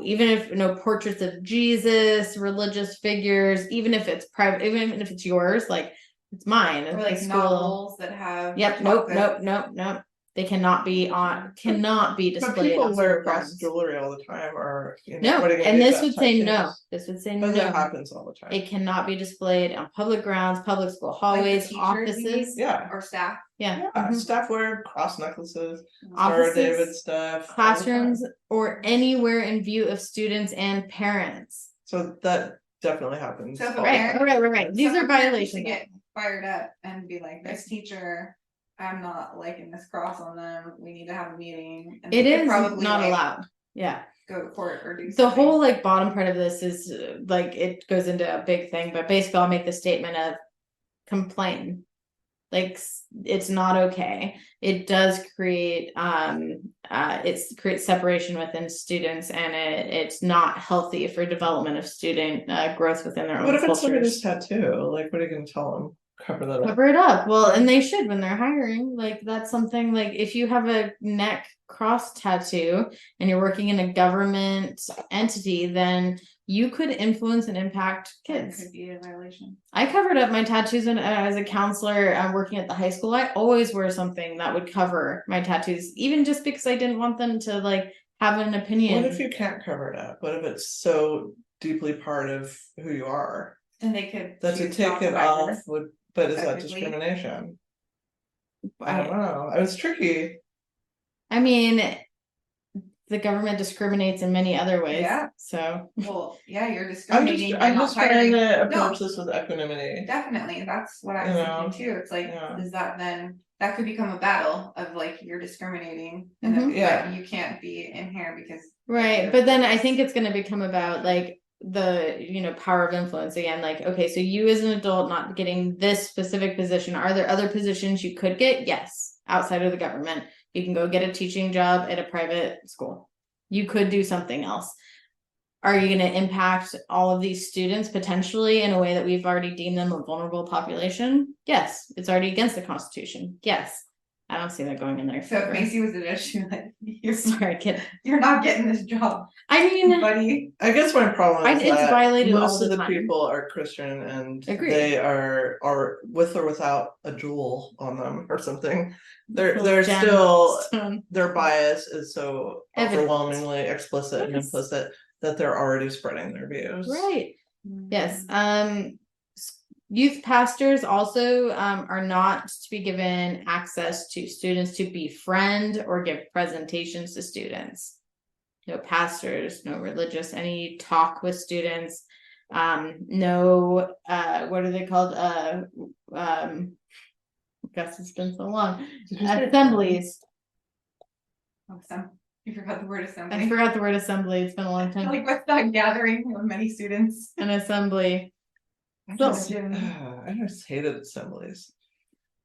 portraits of Jesus, religious figures, even if it's private, even if it's yours, like it's mine. Or like novels that have. Yep. Nope. They cannot be displayed. But people wear cross jewelry all the time, or no. And this would say no. This would say no. That happens all the time. It cannot be displayed on public grounds, public school hallways, offices. Or staff. Yeah. Staff wear cross necklaces, offices, David stuff, classrooms, or anywhere in view of students and parents. So that definitely happens. So right. These are violations. To get fired up and be like, this teacher, I'm not liking this cross on them. We need to have a meeting. And it is probably not allowed. Yeah. Go to court or do something. The whole bottom part of this is it goes into a big thing, but basically I'll make the statement of complain. It's not okay. It does create creates separation within students, and it's not healthy for development of student growth within their own cultures. What if it's somebody's tattoo? What are you going to tell them? Cover it up. Well, and they should when they're hiring. That's something if you have a neck cross tattoo and you're working in a government entity, then you could influence and impact kids. That could be a violation. I covered up my tattoos when I was a counselor working at the high school. I always wear something that would cover my tattoos, even just because I didn't want them to have an opinion. What if you can't cover it up? What if it's so deeply part of who you are? And they could to take it off but is that discrimination? I don't know. It was tricky. I mean, the government discriminates in many other ways. Yeah. So. Well, yeah, you're discriminating. I'm just trying to approach this with equanimity. Definitely, that's what I was thinking too. It's does that then that could become a battle of like you're discriminating and then, but you can't be in here because right. But then I think it's going to become about like the, you know, power of influence again. Like, okay, so you as an adult not getting this specific position, are there other positions you could get? Yes, outside of the government. You can go get a teaching job at a private school. You could do something else. Are you going to impact all of these students potentially in a way that we've already deemed them a vulnerable population? Yes. It's already against the Constitution. Yes. I don't see that going in there. So if Macy was an issue, like you're sorry, kid. You're not getting this job. I mean, buddy. I guess my problem is it's that violated most all of the time. people are Christian and Agreed. they are with or without a jewel on them or something. They're still their bias is so overwhelmingly explicit and implicit that they're already spreading their views. Right. Yes. Youth pastors also are not to be given access to students to befriend or give presentations to students. No pastors, no religious, any talk with students, no, what are they called? Guess it's been so long. Assemblies. You forgot the word assembly. I forgot the word assembly. It's been a long time. Like what's that gathering of many students? An assembly. I just hated assemblies.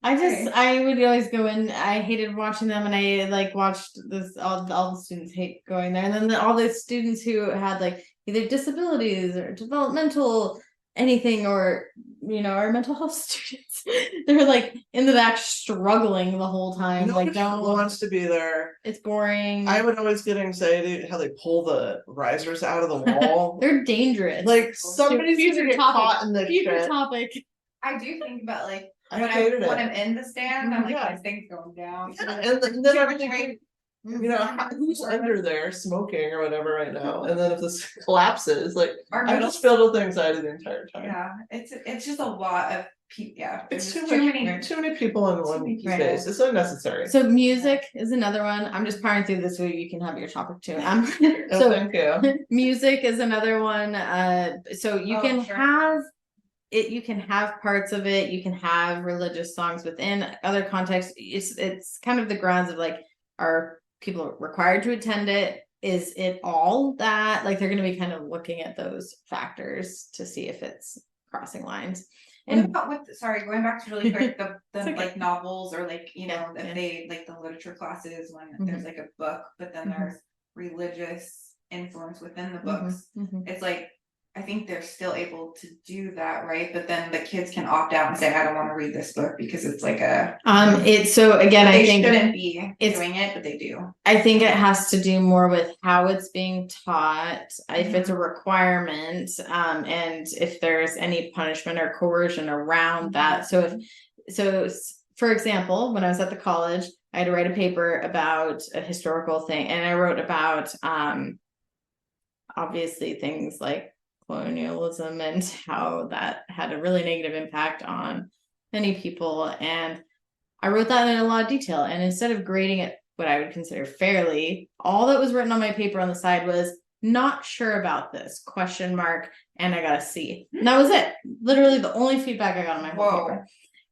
I would always go in. I hated watching them, and I like watched this. All the students hate going there, and then all the students who had like either disabilities or developmental anything, or you know, our mental health students, they're like in the back struggling the whole time. Nobody like, no one wants to be there. It's boring. I would always get anxiety how they pull the risers out of the wall. They're dangerous. Like somebody's gonna get caught in the future topic. I do think about like when I'm in the stand, I'm like, this thing's going down. Yeah, and then everything, you know, who's under there smoking or whatever right now? And then if this collapses, like I'm just filled with anxiety the entire time. Yeah, it's just a lot of people. Yeah, it's too many people in one space. It's unnecessary. So music is another one. I'm just powering through this way. You can have your topic too. So thank you. Music is another one. So you can have it. You can have parts of it. You can have religious songs within other contexts. It's kind of the grounds of like, are people required to attend it? Is it all that? Like they're going to be kind of looking at those factors to see if it's crossing lines. And what about going back to really quick, the like novels or like, you know, if they like the literature classes when there's like a book, but then there's religious influence within the books. It's like, I think they're still able to do that, right? But then the kids can opt out and say, I don't want to read this book because it's like a so again, I think they shouldn't be doing it, but they do. I think it has to do more with how it's being taught, if it's a requirement, and if there's any punishment or coercion around that. So for example, when I was at the college, I had to write a paper about a historical thing, and I wrote about obviously things like colonialism and how that had a really negative impact on many people. And I wrote that in a lot of detail. And instead of grading it what I would consider fairly, all that was written on my paper on the side was not sure about this ? And I got a C. And that was it. Literally the only feedback I got on my whole paper.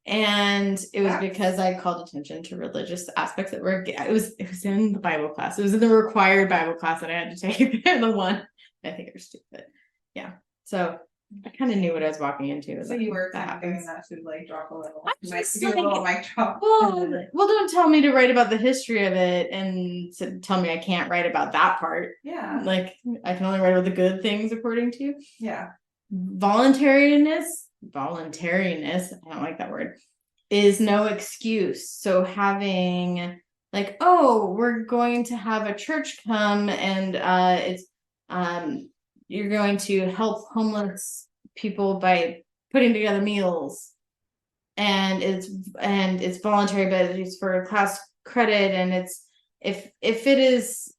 And it was because I called attention to religious aspects that were it was in the Bible class. It was in the required Bible class that I had to take. The one I think are stupid. Yeah. So I kind of knew what I was walking into. So you were kind of doing that to like drop a little. I'm just do a little mic drop. Well, don't tell me to write about the history of it and to tell me I can't write about that part. Yeah. Like I can only write about the good things according to you. Yeah. Voluntariness, I don't like that word, is no excuse. So having like, oh, we're going to have a church come and it's you're going to help homeless people by putting together meals, and it's voluntary, but it's for class credit, and it's if it is,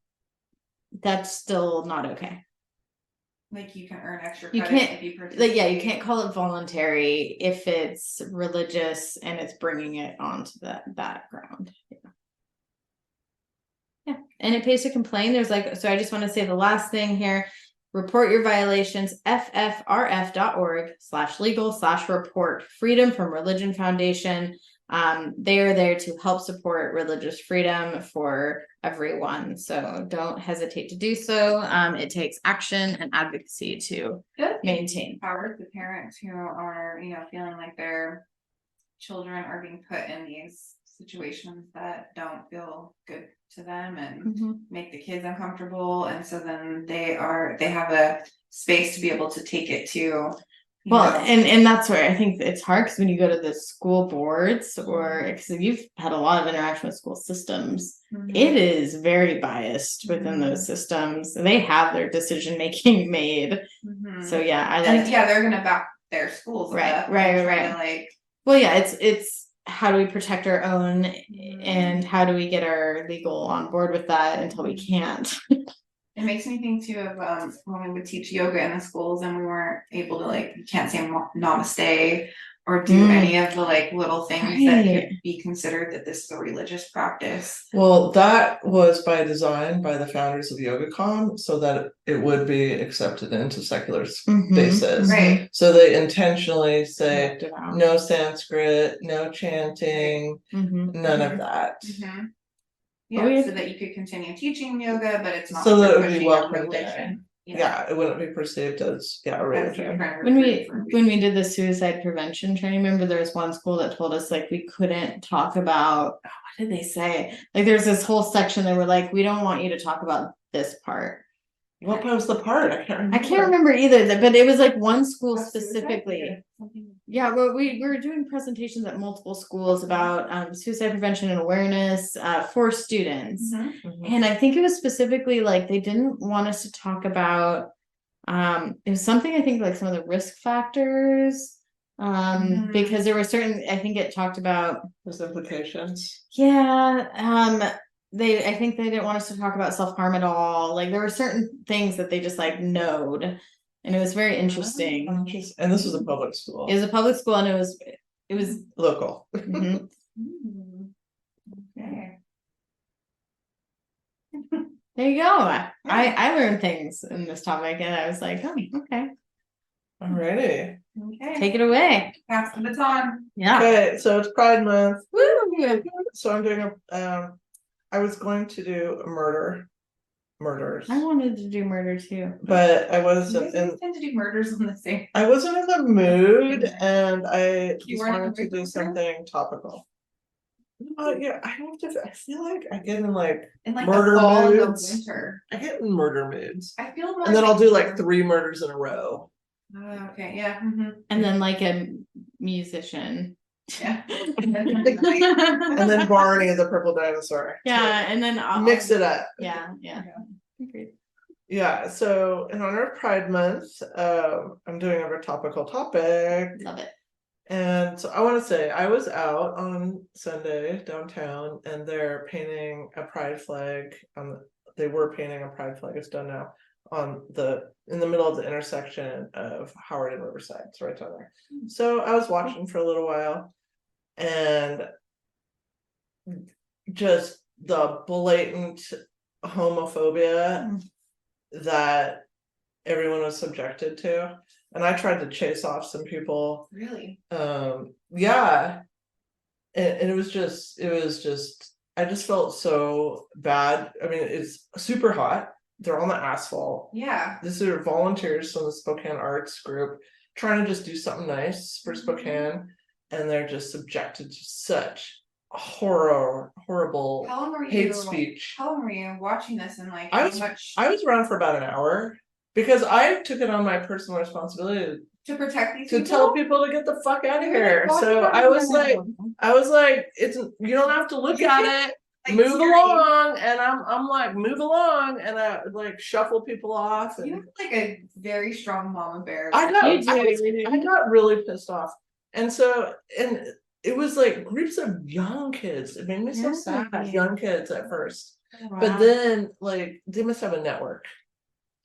that's still not okay. Like you can earn extra You credit can't if you participate. you can't call it voluntary if it's religious and it's bringing it onto that ground. Yeah, and it pays to complain. There's like, so I just want to say the last thing here. Report your violations, ffrf.org/legal/report. Freedom from Religion Foundation. They are there to help support religious freedom for everyone. So don't hesitate to do so. It takes action and advocacy to maintain. Power to parents who are, feeling like their children are being put in these situations that don't feel good to them and make the kids uncomfortable, and so then they have a space to be able to take it to. And that's where I think it's hard, because when you go to the school boards, or because you've had a lot of interaction with school systems, it is very biased within those systems. They have their decision making made. So yeah, they're gonna back their schools right. up Well, yeah, it's how do we protect our own, and how do we get our legal on board with that until we can't. It makes me think too of when we would teach yoga in the schools and we weren't able to you can't say namaste or do any of the little things that could be considered that this is a religious practice. Well, that was by design by the founders of YogaCom, so that it would be accepted into secular spaces. Right. So they intentionally say no Sanskrit, no chanting, none of that. Yeah, so that you could continue teaching yoga, but it's not so that it would pushing be a welcomed religion. Yeah, it wouldn't be perceived as a religion. When we did the suicide prevention training, remember there was one school that told us we couldn't talk about, what did they say? There's this whole section that were we don't want you to talk about this part. What was the part? I can't remember either, but it was one school specifically. Yeah, well, we were doing presentations at multiple schools about suicide prevention and awareness for students. And I think it was specifically they didn't want us to talk about it was something, I think, some of the risk factors, because there were certain, I think it talked about those implications. I think they didn't want us to talk about self-harm at all. There were certain things that they just knowed, and it was very interesting. And this was a public school. It was a public school, and it was local. Okay. There you go. I learned things in this topic, and I was oh, okay. Alrighty. Okay. Take it away. Pass the baton. Yeah. Okay, so it's Pride Month. Woo! So I'm doing I was going to do murders. I wanted to do murder too, but I wasn't tend to do murders on the same. I wasn't in the mood, and I just wanted to do something topical. Yeah, I feel like I get in murder moods. Winter. I get in murder moods. I feel more and then I'll do 3 murders in a row. Okay, yeah. And then a musician. Yeah. And then Barney the purple dinosaur. Yeah, and then I'll mix it up. Yeah. Agreed. Yeah, so in honor of Pride Month, I'm doing a topical topic. Love it. And so I want to say I was out on Sunday downtown, and they're painting a pride flag. They were painting a pride flag. It's done now in the middle of the intersection of Howard and Riverside. It's right down there. So I was watching for a little while, and just the blatant homophobia that everyone was subjected to. And I tried to chase off some people. Really? Yeah. And it was just I just felt so bad. I mean, it's super hot. They're on the asphalt. Yeah. These are volunteers from the Spokane Arts Group trying to just do something nice for Spokane, and they're just subjected to such horrible hate speech. How long were you watching this, and I was around for about an hour, because I took it on my personal responsibility to protect these to people? Tell people to get the fuck out of here. So I was like, it's, you don't have to look at it. Move along, and I'm like, move along, and I shuffle people off. And you have a very strong mama bear. I got really pissed off, and it was groups of young kids. It made me so sad. Young kids at first, but then they must have a network,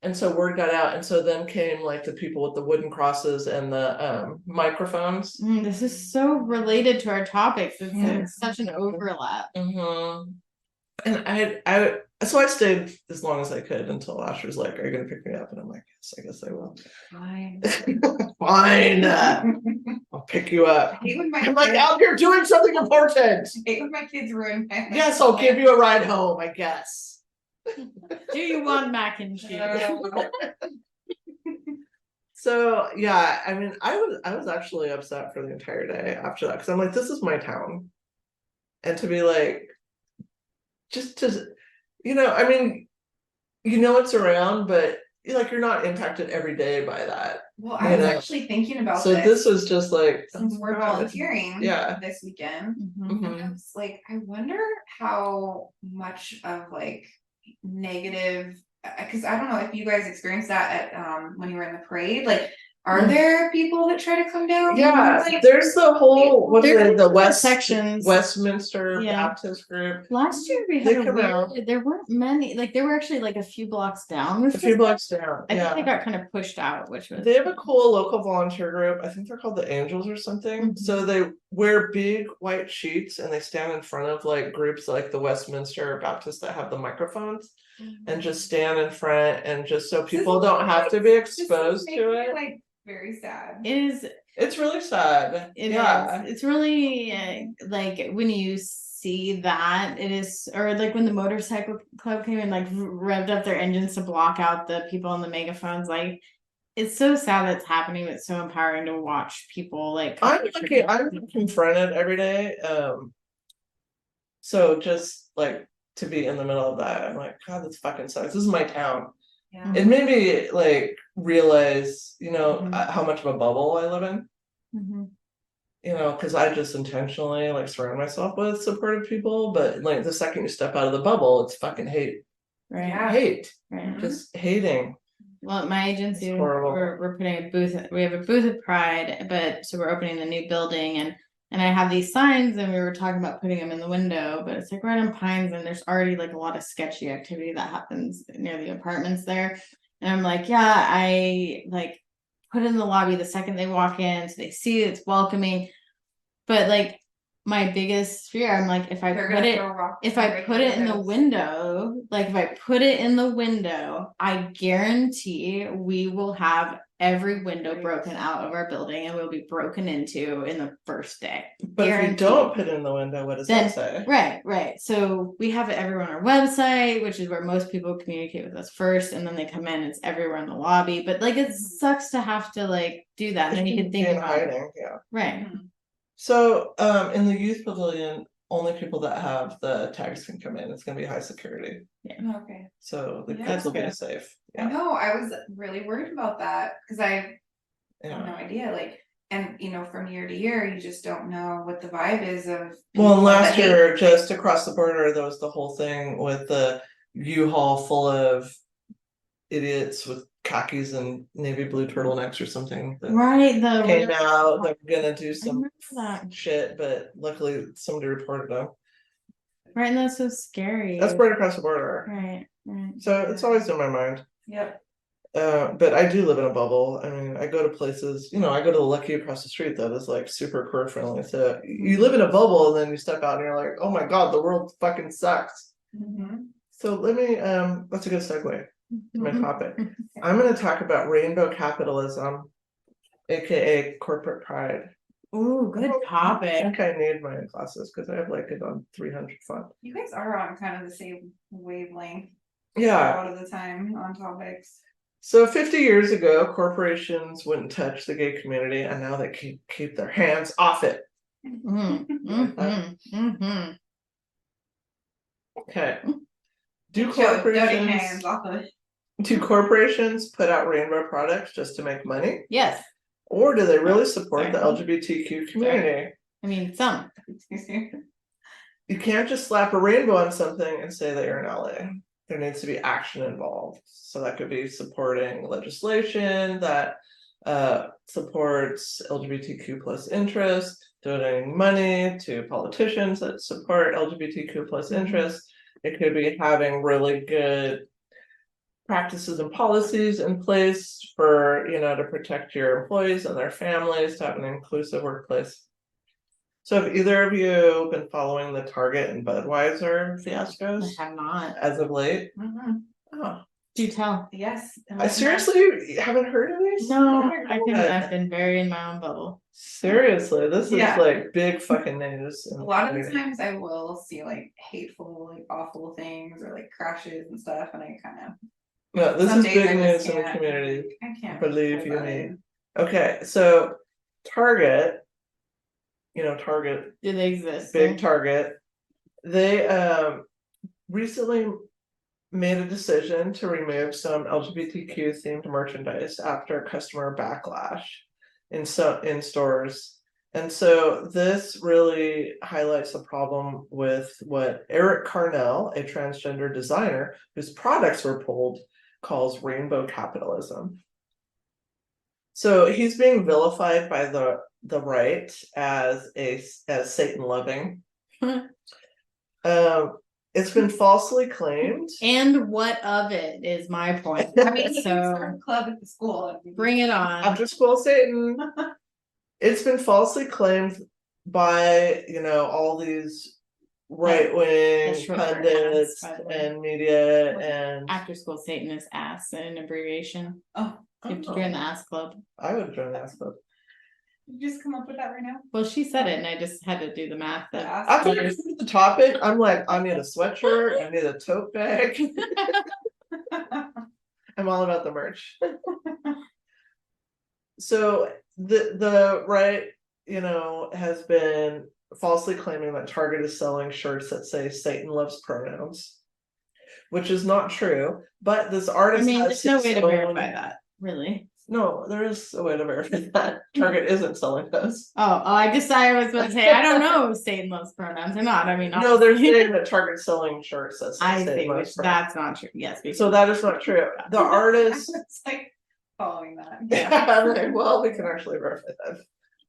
and so word got out, and so then came the people with the wooden crosses and the microphones. This is so related to our topics. It's such an overlap. And so I stayed as long as I could until Asher was like, "Are you gonna pick me up?" And I'm like, "Yes, I guess I will." Fine. Fine, I'll pick you up. I hate when my I'm like kids, out here doing something important. I hate when my kids ruin my Yes, I'll give you a ride home, I guess. Do you want mac and cheese? So yeah, I mean, I was actually upset for the entire day after that because I'm like, this is my town, and to be like, just to, I mean, it's around, but like you're not impacted every day by that. Well, I was actually thinking about So this was just like, since we're volunteering yeah, this weekend. Mhm. And I was like, I wonder how much of like negative, because I don't know if you guys experienced that at when you were in the parade. Like, are there people that try to come down? Yeah, Like, there's the whole the West sections. Westminster Yeah. Baptist group. Last year we They had a come out. weird, there weren't many, like there were actually like a few blocks down. A few blocks down. I Yeah. think they got kind of pushed out, which was They have a cool local volunteer group. I think they're called the Angels or something. So they wear big white sheets and they stand in front of like groups like the Westminster Baptist that have the microphones and just stand in front and just so people don't have to be exposed to it. Like very sad. It's really sad. Yeah, it's really like when you see that it is, or like when the motorcycle club came and like revved up their engines to block out the people on the megaphones. Like, it's so sad that's happening, but it's so empowering to watch people like. I'm confronted every day. So just like to be in the middle of that, I'm like, God, this fucking sucks. This is my town. Yeah. It made me like realize, how much of a bubble I live in. Because I just intentionally like surround myself with supportive people, but like the second you step out of the bubble, it's fucking hate. Right. Yeah. Hate. Right. Just hating. Well, at my agency, It's horrible. we're putting a booth. We have a booth at Pride, but so we're opening the new building, and I have these signs, and we were talking about putting them in the window, but it's like right on Pines, and there's already like a lot of sketchy activity that happens near the apartments there, and I'm like, yeah, I like put it in the lobby the second they walk in, so they see it's welcoming, but like my biggest fear, I'm like, if I put it in the window, like if I put it in the window, I guarantee we will have every window broken out of our building and we'll be broken into in the first day. But if you don't put it in the window, what does that say? Right. So we have it everywhere on our website, which is where most people communicate with us first, and then they come in, it's everywhere in the lobby. But like it sucks to have to like do that. And then you can think about hiding, it. Right. So in the youth pavilion, only people that have the tags can come in. It's gonna be high security. Yeah. Okay. So the kids will be safe. Yeah. I know, I was really worried about that because I have no idea. Like, and from year to year, you just don't know what the vibe is of. Well, last year, just across the border, there was the whole thing with the U-Haul full of idiots with khakis and navy blue turtlenecks or something. Right. Came out, they're gonna do some shit, but luckily somebody reported them. Right, and that's so scary. That's right across the border. Right. So it's always in my mind. Yep. But I do live in a bubble. I mean, I go to places, I go to the Lucky across the street that is like super queer friendly. So you live in a bubble and then you step out and you're like, oh my God, the world fucking sucks. So let me, that's a good segue to my topic. I'm going to talk about rainbow capitalism, aka corporate pride. Ooh, good topic. I think I need my classes because I have like it on 300 font. You guys are on kind of the same wavelength. Yeah. A lot of the time on topics. So 50 years ago, corporations wouldn't touch the gay community, and now they keep their hands off it. Okay. Do corporations put out rainbow products just to make money? Yes. Or do they really support the LGBTQ community? I mean, some. You can't just slap a rainbow on something and say that you're an ally. There needs to be action involved. So that could be supporting legislation that supports LGBTQ plus interests, donating money to politicians that support LGBTQ plus interests. It could be having really good practices and policies in place for, to protect your employees and their families, to have an inclusive workplace. So have either of you been following the Target and Budweiser fiascos I have not. as of late? Mhm. Oh, Do tell. Yes. I seriously haven't heard of these? No, Oh my I've been very in my own bubble. Seriously, this is Yeah. like big fucking news. A lot of the times I will see like hateful, like awful things or like crashes and stuff, and I kind of No, this some is days big I just news in the can't. community. I can't Believe pull you that me. in. Okay, so Target, Target, Do they exist? big Target, they recently made a decision to remove some LGBTQ themed merchandise after customer backlash in stores. And so this really highlights the problem with what Eric Carnell, a transgender designer whose products were pulled, calls rainbow capitalism. So he's being vilified by the right as Satan loving. It's been falsely claimed. And what of it is my point. I mean, he can So start a club at the school. bring it on. After school Satan. It's been falsely claimed by, all these right-wing That's short for pundits ass, by the way. and media and After school Satan is ass, an abbreviation. Oh, You have to join the ass club. I would join that club. you just come up with that right now? Well, she said it, and I just had to do the math. The ass After club. I see the topic, I'm like, I need a sweatshirt, I need a tote bag. I'm all about the merch. So the right, has been falsely claiming that Target is selling shirts that say Satan loves pronouns, which is not true. But this I artist mean, has there's no his way to own- verify that, really. No, there is a way to verify that. Target isn't selling those. I was about to say, I don't know if Satan loves pronouns or not. I mean, No, they're obviously. saying that Target's selling shirts that say I Satan see, loves which pronouns. that's not true. Yes, because So that is not true. The artist It's like following that. I'm like, well, we can actually verify that.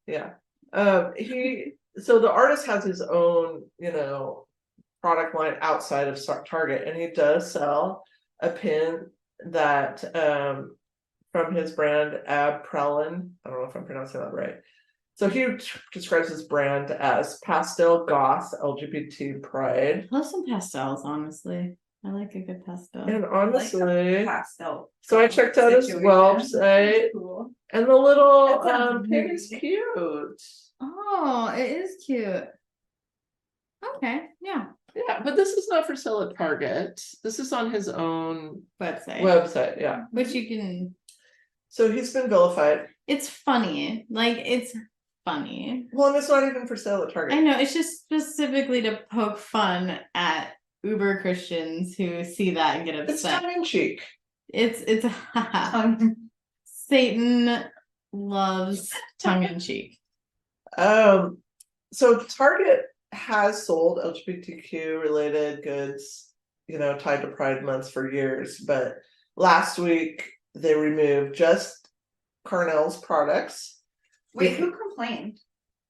Yeah. The artist has his own, product line outside of Target, and he does sell a pin that from his brand Ab.189. I don't know if I'm pronouncing that right. So he describes his brand as pastel goth LGBT pride. I love some pastels, honestly. I like a good pastel. And honestly, Pastel. so I checked out his situation. website, Cool. and the little That sounds pin is amazing. cute. Oh, it is cute. Okay, yeah. Yeah, but this is not for sale at Target. This is on his own Website. yeah. Which you can. So he's been vilified. It's funny. It's funny. Well, and it's not even for sale at Target. I know, it's just specifically to poke fun at uber Christians who see that and get It's upset. tongue in cheek. It's Satan loves tongue in cheek. So Target has sold LGBTQ related goods, tied to Pride Month for years, but last week they removed just Carnell's products. Wait, who complained?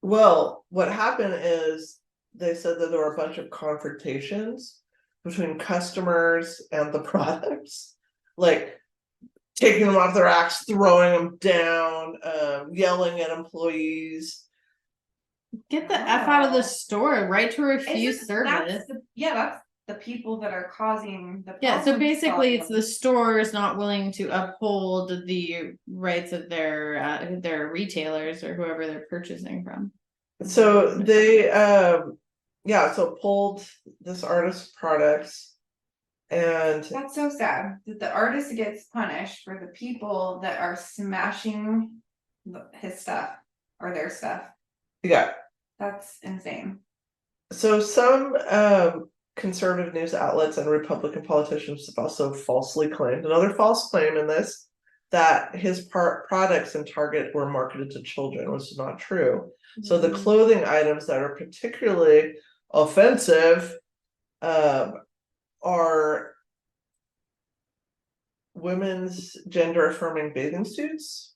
Well, what happened is they said that there were a bunch of confrontations between customers and the products, like taking them off their racks, throwing them down, yelling at employees. Get the F out of the store, right to refuse service. That's the people that are causing the Yeah, so problem. basically it's the stores not willing to uphold the rights of their retailers or whoever they're purchasing from. So they pulled this artist's products, and That's so sad that the artist gets punished for the people that are smashing his stuff or their stuff. yeah. That's insane. So some conservative news outlets and Republican politicians have also falsely claimed another false claim in this, that his products in Target were marketed to children, which is not true. So the clothing items that are particularly offensive are women's gender affirming bathing suits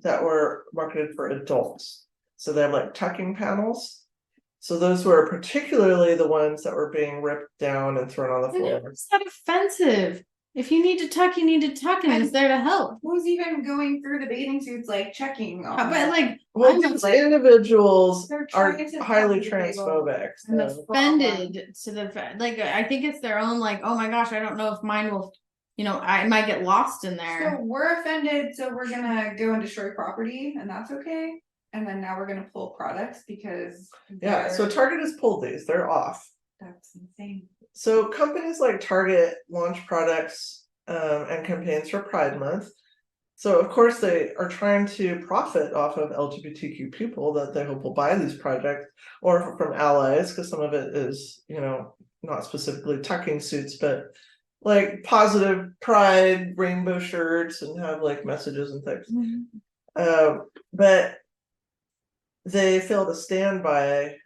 that were marketed for adults. So they have like tucking panels. So those were particularly the ones that were being ripped down and thrown on the floor. It's not offensive. If you need to tuck, you need to tuck, and it's there to help. Who's even going through the bathing suits, like checking on But it? like, Well, I'm these individuals They're are trying to highly help people. transphobic. I'm So. offended to the fact, like, I think it's their own, like, oh my gosh, I don't know if mine will, I might get lost in So there. we're offended, so we're gonna go and destroy property, and that's okay. And then now we're gonna pull products because Yeah, so Target has pulled these, they're off. that's insane. So companies like Target launch products and campaigns for Pride Month. So of course they are trying to profit off of LGBTQ people that they hope will buy these products, or from allies, because some of it is, not specifically tucking suits, but like positive pride rainbow shirts and have like messages and things. But they fail to stand by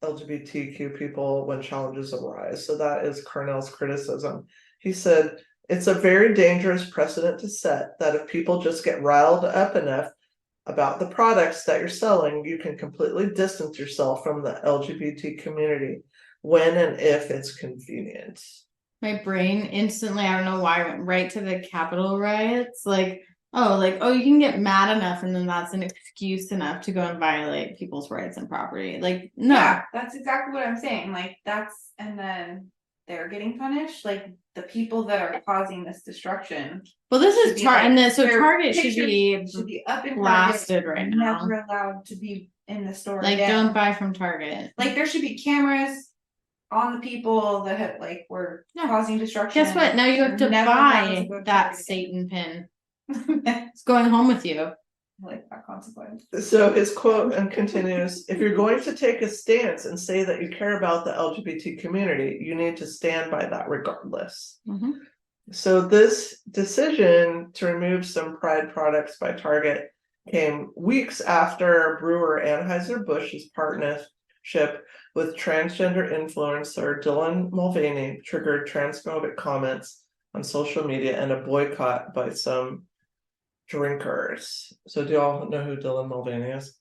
LGBTQ people when challenges arise. So that is Cornell's criticism. He said, it's a very dangerous precedent to set that if people just get riled up enough about the products that you're selling, you can completely distance yourself from the LGBT community when and if it's convenient. My brain instantly, I don't know why, went right to the Capitol riots. Oh, you can get mad enough, and then that's an excuse enough to go and violate people's rights and property. Like, no. Yeah, that's exactly what I'm saying. Like and then they're getting punished. Like the people that are causing this destruction. Well, this is Target, Target should be up in blasted right now. Never allowed to be in the store. Like, again. don't buy from Target. Like, there should be cameras on the people that were causing destruction. Guess what? Now you have to buy that Satan pin. It's going home with you. I like that consequence. So his quote and continues, if you're going to take a stance and say that you care about the LGBT community, you need to stand by that regardless. Mm-hmm. So this decision to remove some Pride products by Target came weeks after brewer Anheuser-Busch's partnership with transgender influencer Dylan Mulvaney triggered transphobic comments on social media and a boycott by some drinkers. So do y'all know who Dylan Mulvaney is?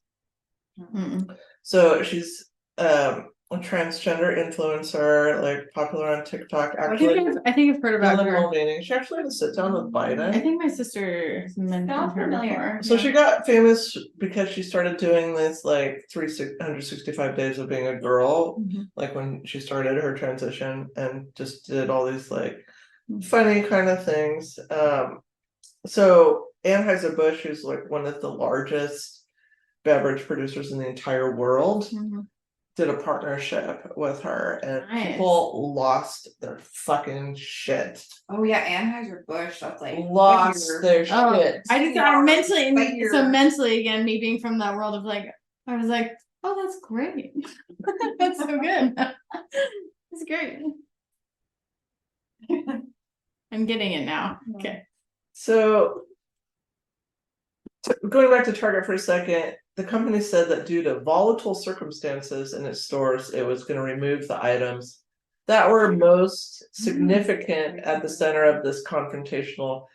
Mm-mm. So she's a transgender influencer, like popular on TikTok. Actually, I think I've heard about Dylan her. Mulvaney. She actually had a sit down with Biden. I think my sister mentioned her before. So she got famous because she started doing this like 365 days of being a girl, like when she started her transition, and just did all these like funny kind of things. So Anheuser-Busch, who's like one of the largest beverage producers in the entire world, did a partnership with her, and people lost their fucking shit. Oh yeah, Anheuser-Busch, that's like lost their shit. Mentally again, me being from that world of like, I was like, oh, that's great. That's so good. That's great. I'm getting it now. Okay. So going back to Target for a second, the company said that due to volatile circumstances in its stores, it was going to remove the items that were most significant at the center of this confrontational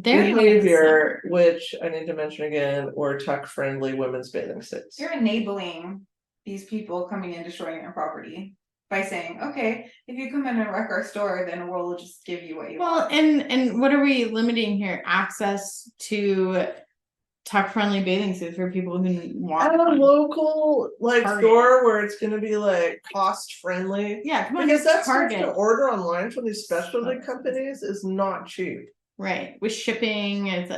behavior, which I need to mention again, were tuck-friendly women's bathing suits. You're enabling these people coming in destroying your property by saying, okay, if you come in and wreck our store, then we'll just give you what you want. Well, and what are we limiting here? Access to tuck-friendly bathing suits for people who want at a local store where it's going to be like cost-friendly. Yeah, come on, because that's Target. To order online from these specialty companies is not cheap. Right, with shipping, it's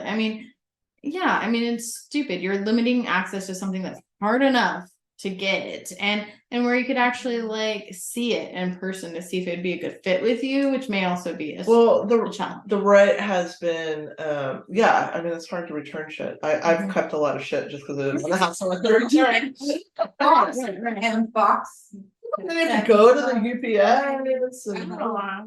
it's stupid. You're limiting access to something that's hard enough to get, and where you could actually like see it in person to see if it'd be a good fit with you, which may also be a challenge. The right has been it's hard to return shit. I've kept a lot of shit just because I didn't want to have someone to return. And box. And then have to go to the UPS.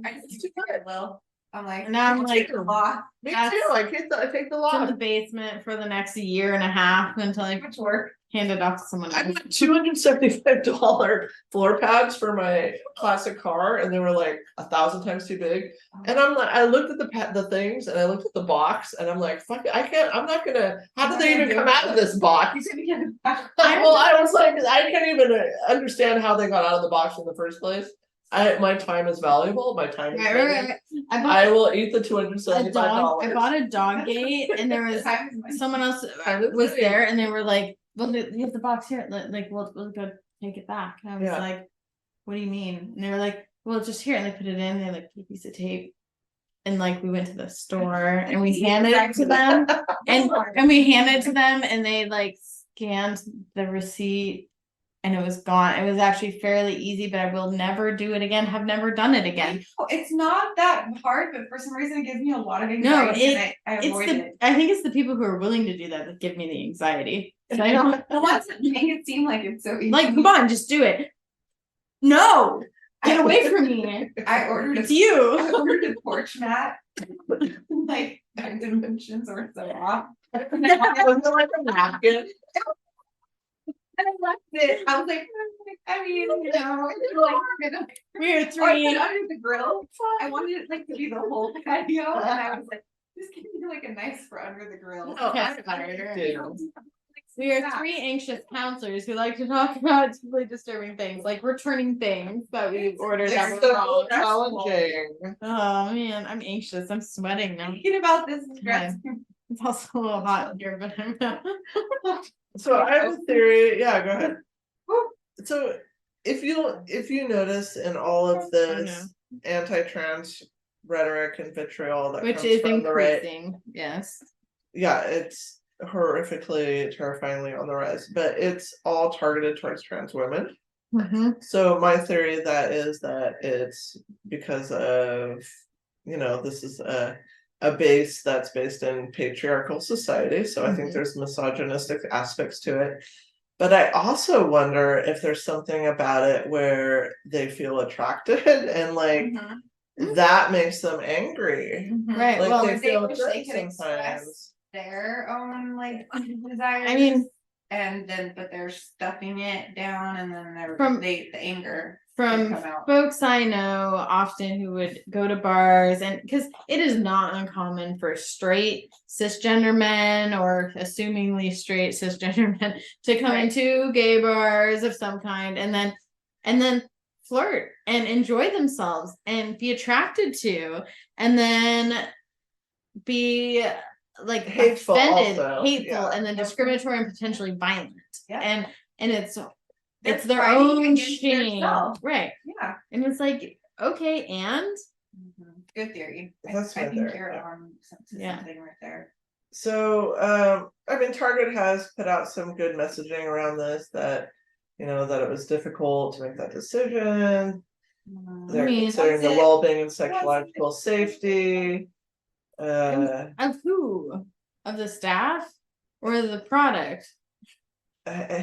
I just took it, Will. I'm like, now I'm like, the law. Me too. I take the law in the basement for the next year and a half until I hand it off to someone else. I got $275 floor pads for my classic car, and they were like 1,000 times too big. And I'm like, I looked at the things, and I looked at the box, and I'm like, fuck it, I can't. I'm not gonna. How did they even come out of this box? I was like, I can't even understand how they got out of the box in the first place. my time is valuable. My time is valuable. I I will eat the $275. I bought a dog gate, and there was someone else was there, and they were like, "Well, you have the box here. Like, we'll go take it back." And I was like, "What do you mean?" And they were like, "Well, just here." And they put it in. They like put a piece of tape, and like we went to the store and we handed it to them, and we handed it to them, and they like scanned the receipt. And it was gone. It was actually fairly easy, but I will never do it again. Have never done it again. It's not that hard, but for some reason it gives me a lot of anxiety. No, I avoid it. I think it's the people who are willing to do that give me the anxiety. So I don't. The ones that make it seem like it's so easy. Like, come on, just do it. No, get away from me. I ordered It's you. I ordered a porch mat. Like dimensions or so off. Wasn't it like a napkin? And I left it. I was like, I mean, you know, like, We're or three. under the grill. I wanted it like to be the whole patio, and I was like, just give me like a nice for under the grill. Oh, Okay, I better. do. We are three anxious counselors who like to talk about really disturbing things, like returning things that we ordered that It's were so wrong. challenging. Oh man, I'm anxious. I'm sweating now. Thinking about this stress. It's also a little hot here, but I'm So I have a theory. Yeah, go ahead. So if you notice in all of this anti-trans rhetoric and vitriol that which comes is from the right, increasing. Yes. yeah, it's horrifically, terrifyingly on the rise, but it's all targeted towards trans women. So my theory that it's because of, this is a base that's based in patriarchal society. So I think there's misogynistic aspects to it. But I also wonder if there's something about it where they feel attracted and like that makes them angry. Right. Like Well, they feel wish they could express their own like desires. I mean, but they're stuffing it down, and then the anger from come out. folks I know often who would go to bars, and because it is not uncommon for straight cisgender men or assumingly straight cisgender men to come into gay bars of some kind and then flirt and enjoy themselves and be attracted to, and then be like hateful, offended, also. and then discriminatory and potentially violent. And it's their fighting own against shame, themselves. right? Yeah. And it's like, okay, and good theory. That's I my think theory, you're yeah. on something right there. So I mean, Target has put out some good messaging around this, that that it was difficult to make that decision. They're considering the well-being and psychological safety. Of who? Of the staff or the product?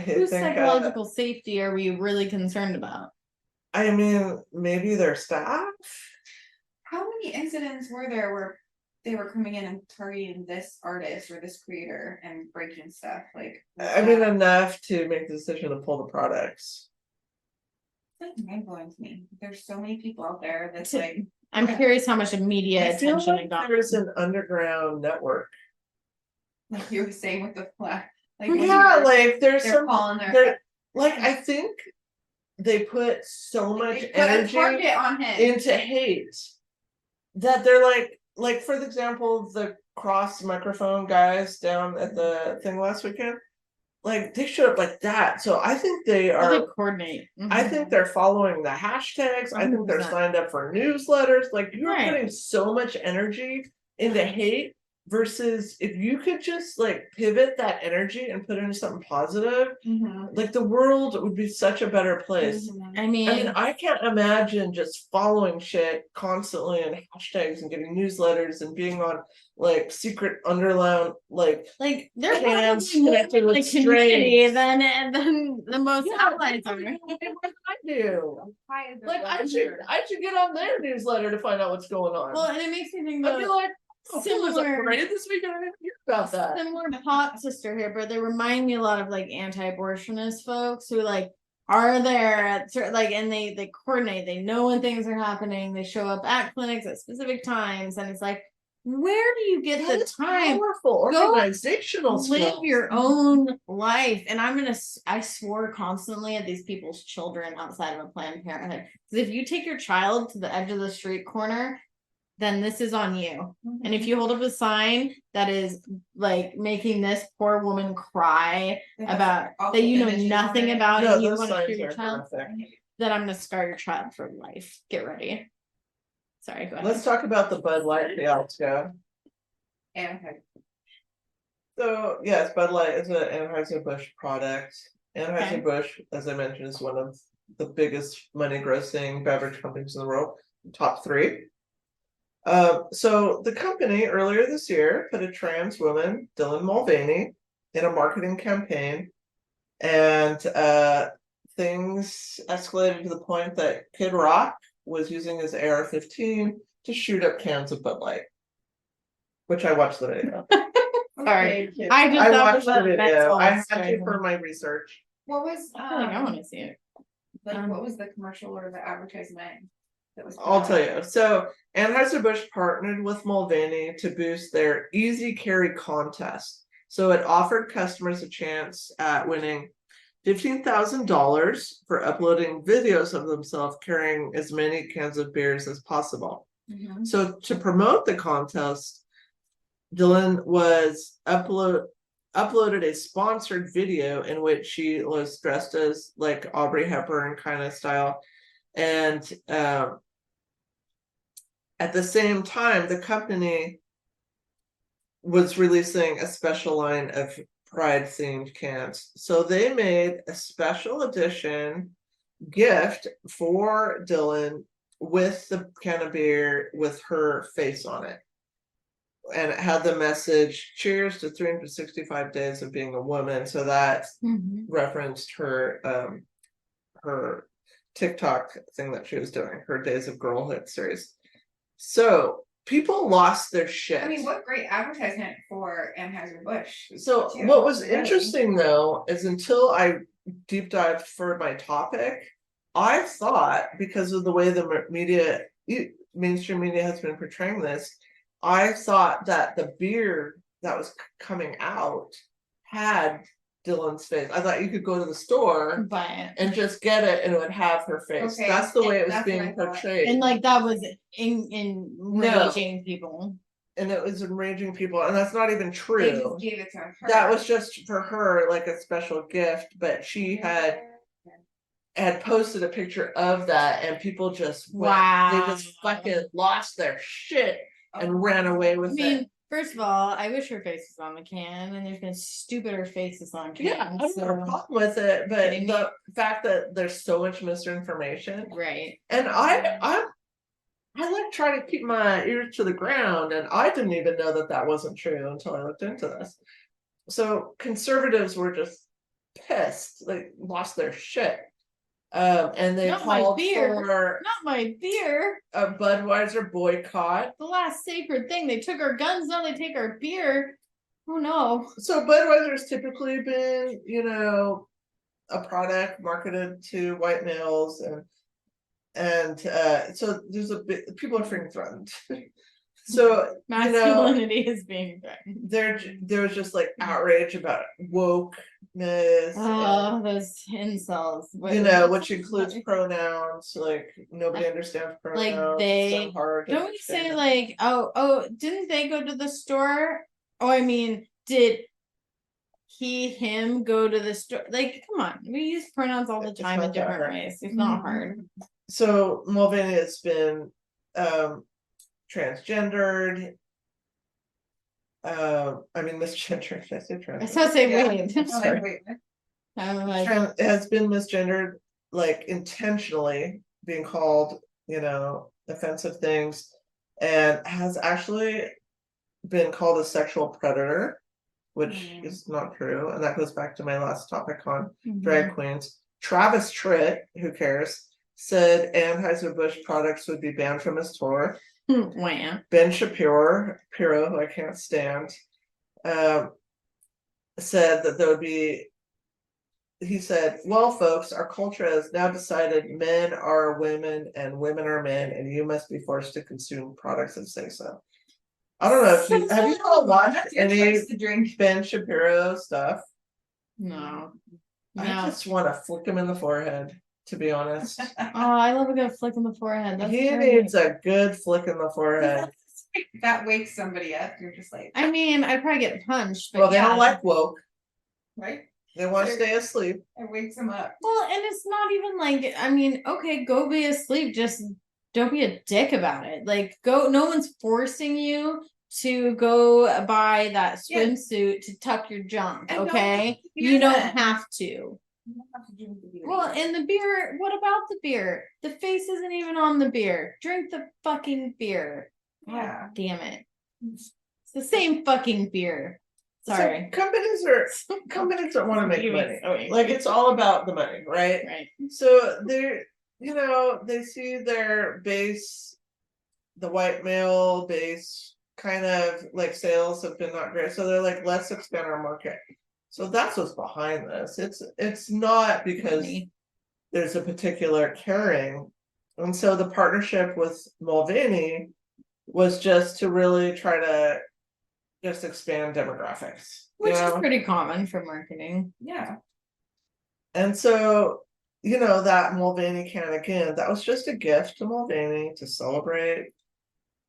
Whose psychological safety are we really concerned about? I mean, maybe their staff. How many incidents were there where they were coming in and targeting this artist or this creator and breaking stuff? Like, I mean, enough to make the decision to pull the products. It's like mind-blowing to me. There's so many people out there that's like, I'm curious how much media attention it got. There's an underground network. Like you were saying with the flag. Like there's they're calling their I think they put so much energy on him into hate that they're like for example, the cross microphone guys down at the thing last weekend, like they showed up like that. So I think they are coordinate. I think they're following the hashtags. 100%. I think they're signed up for newsletters. Like you're putting so much energy into hate. Versus if you could just like pivot that energy and put it into something positive, like the world would be such a better place. I mean, I can't imagine just following shit constantly and hashtags and getting newsletters and being on like secret underground like they're fans connected with community than the most allies are. What do I do? Like I should get on their newsletter to find out what's going on. Well, and it makes me think I'd be like, similar parade this weekend. I didn't hear about that. Similar pot sister here, but they remind me a lot of like anti-abortionist folks who like are there at certain and they coordinate. They know when things are happening. They show up at clinics at specific times, and it's like where do you get That the is time? powerful Go organizational live skills. your own life. And I swore constantly at these people's children outside of a Planned Parenthood. Because if you take your child to the edge of the street corner, then this is on you. And if you hold up a sign that is like making this poor woman cry about that you know nothing about No, and you those want to signs shoot your are child, horrific. then I'm gonna scar your child for life. Get ready. Sorry, go ahead. Let's talk about the Bud Light fiasco. And So yes, Bud Light is an Anheuser-Busch product. Anheuser-Busch, as I mentioned, is one of the biggest money grossing beverage companies in the world, top 3. So the company earlier this year put a trans woman, Dylan Mulvaney, in a marketing campaign, and things escalated to the point that Kid Rock was using his AR-15 to shoot up cans of Bud Light, which I watched the video. Sorry, okay. I watched the video. I had to for my research. What was I feel like I want to see it. like what was the commercial or the advertisement that was? I'll tell you. So Anheuser-Busch partnered with Mulvaney to boost their Easy Carry contest. So it offered customers a chance at winning $15,000 for uploading videos of themselves carrying as many cans of beers as possible. Mhm. So to promote the contest, Dylan was uploaded a sponsored video in which she was dressed as like Audrey Hepburn kind of style, and at the same time, the company was releasing a special line of Pride themed cans. So they made a special edition gift for Dylan with the can of beer with her face on it. And it had the message, cheers to 365 days of being a woman. So that referenced her her TikTok thing that she was doing, her Days of Girlhood series. So people lost their shit. I mean, what great advertisement for Anheuser-Busch. So too. what was Really. interesting though is until I deep dived for my topic, I thought because of the way the mainstream media has been portraying this, I thought that the beer that was coming out had Dylan's face. I thought you could go to the store Buy it. and just get it and it would have her face. Okay, That's the way it was that's what I being thought. portrayed. And like that was enraging people. And it was enraging people, and that's not even They true. just gave it to her. That was just for her, like a special gift, but she had posted a picture of that, and people just went, they just fucking lost their shit and ran away with it. First of all, I wish her face was on the can, and there's been stupider faces on cans. Yeah, I don't have a problem with it, but the fact that there's so much misinformation, right? And I like try to keep my ears to the ground, and I didn't even know that wasn't true until I looked into this. So conservatives were just pissed, they lost their shit, and they called for not my beer, a Budweiser boycott. The last sacred thing. They took our guns, now they take our beer. Oh no! So Budweiser's typically been, a product marketed to white males, and so there's people are feeling threatened. So masculinity is being threatened. There was just like outrage about wokeness. Oh, those incels. Which includes pronouns. Like nobody understands pronouns. Like so hard don't we say like didn't they go to the store? Oh, I mean, did him go to the store? Like, come on, we use pronouns all the time in different ways. It's not hard. So Mulvaney has been transgendered. Misgendered. Should I say trans? I was saying Wait. Has been misgendered, like intentionally being called, offensive things, and has actually been called a sexual predator, which is not true. And that goes back to my last topic on drag queens. Travis Tritt, who cares, said Anheuser-Busch products would be banned from his tour. Wow. Ben Shapiro, who I can't stand, said that there would be. He said, "Well, folks, our culture has now decided men are women and women are men, and you must be forced to consume products that say so." I don't know if you have you all watched That's your any choice to drink. Ben Shapiro stuff? No. I No. just want to flick him in the forehead, to be honest. Oh, I love a good flick in the forehead. That's He great. needs a good flick in the forehead. That wakes somebody up. You're just like, I mean, I'd probably get punched, but Well, they yeah. don't like woke. right? They want to Sure. stay asleep. It wakes them up. Well, and it's not even like, I mean, okay, go be asleep. Just don't be a dick about it. Like, go, no one's forcing you to go buy that Yeah. swimsuit to tuck your junk, And don't okay? do beer You don't then. have to. You don't have to drink the beer. Well, and the beer, what about the beer? The face isn't even on the beer. Drink the fucking beer. God Yeah. damn it. It's the same fucking beer. Sorry. So companies don't want to make money. Like it's all about the money, right? Right. So they're, they see their base, the white male base kind of like sales have been not great. So they're like, let's expand our market. So that's what's behind this. It's not because Money. there's a particular caring. And so the partnership with Mulvaney was just to really try to just expand demographics. Which is pretty common for marketing. Yeah. And so, that Mulvaney can again, that was just a gift to Mulvaney to celebrate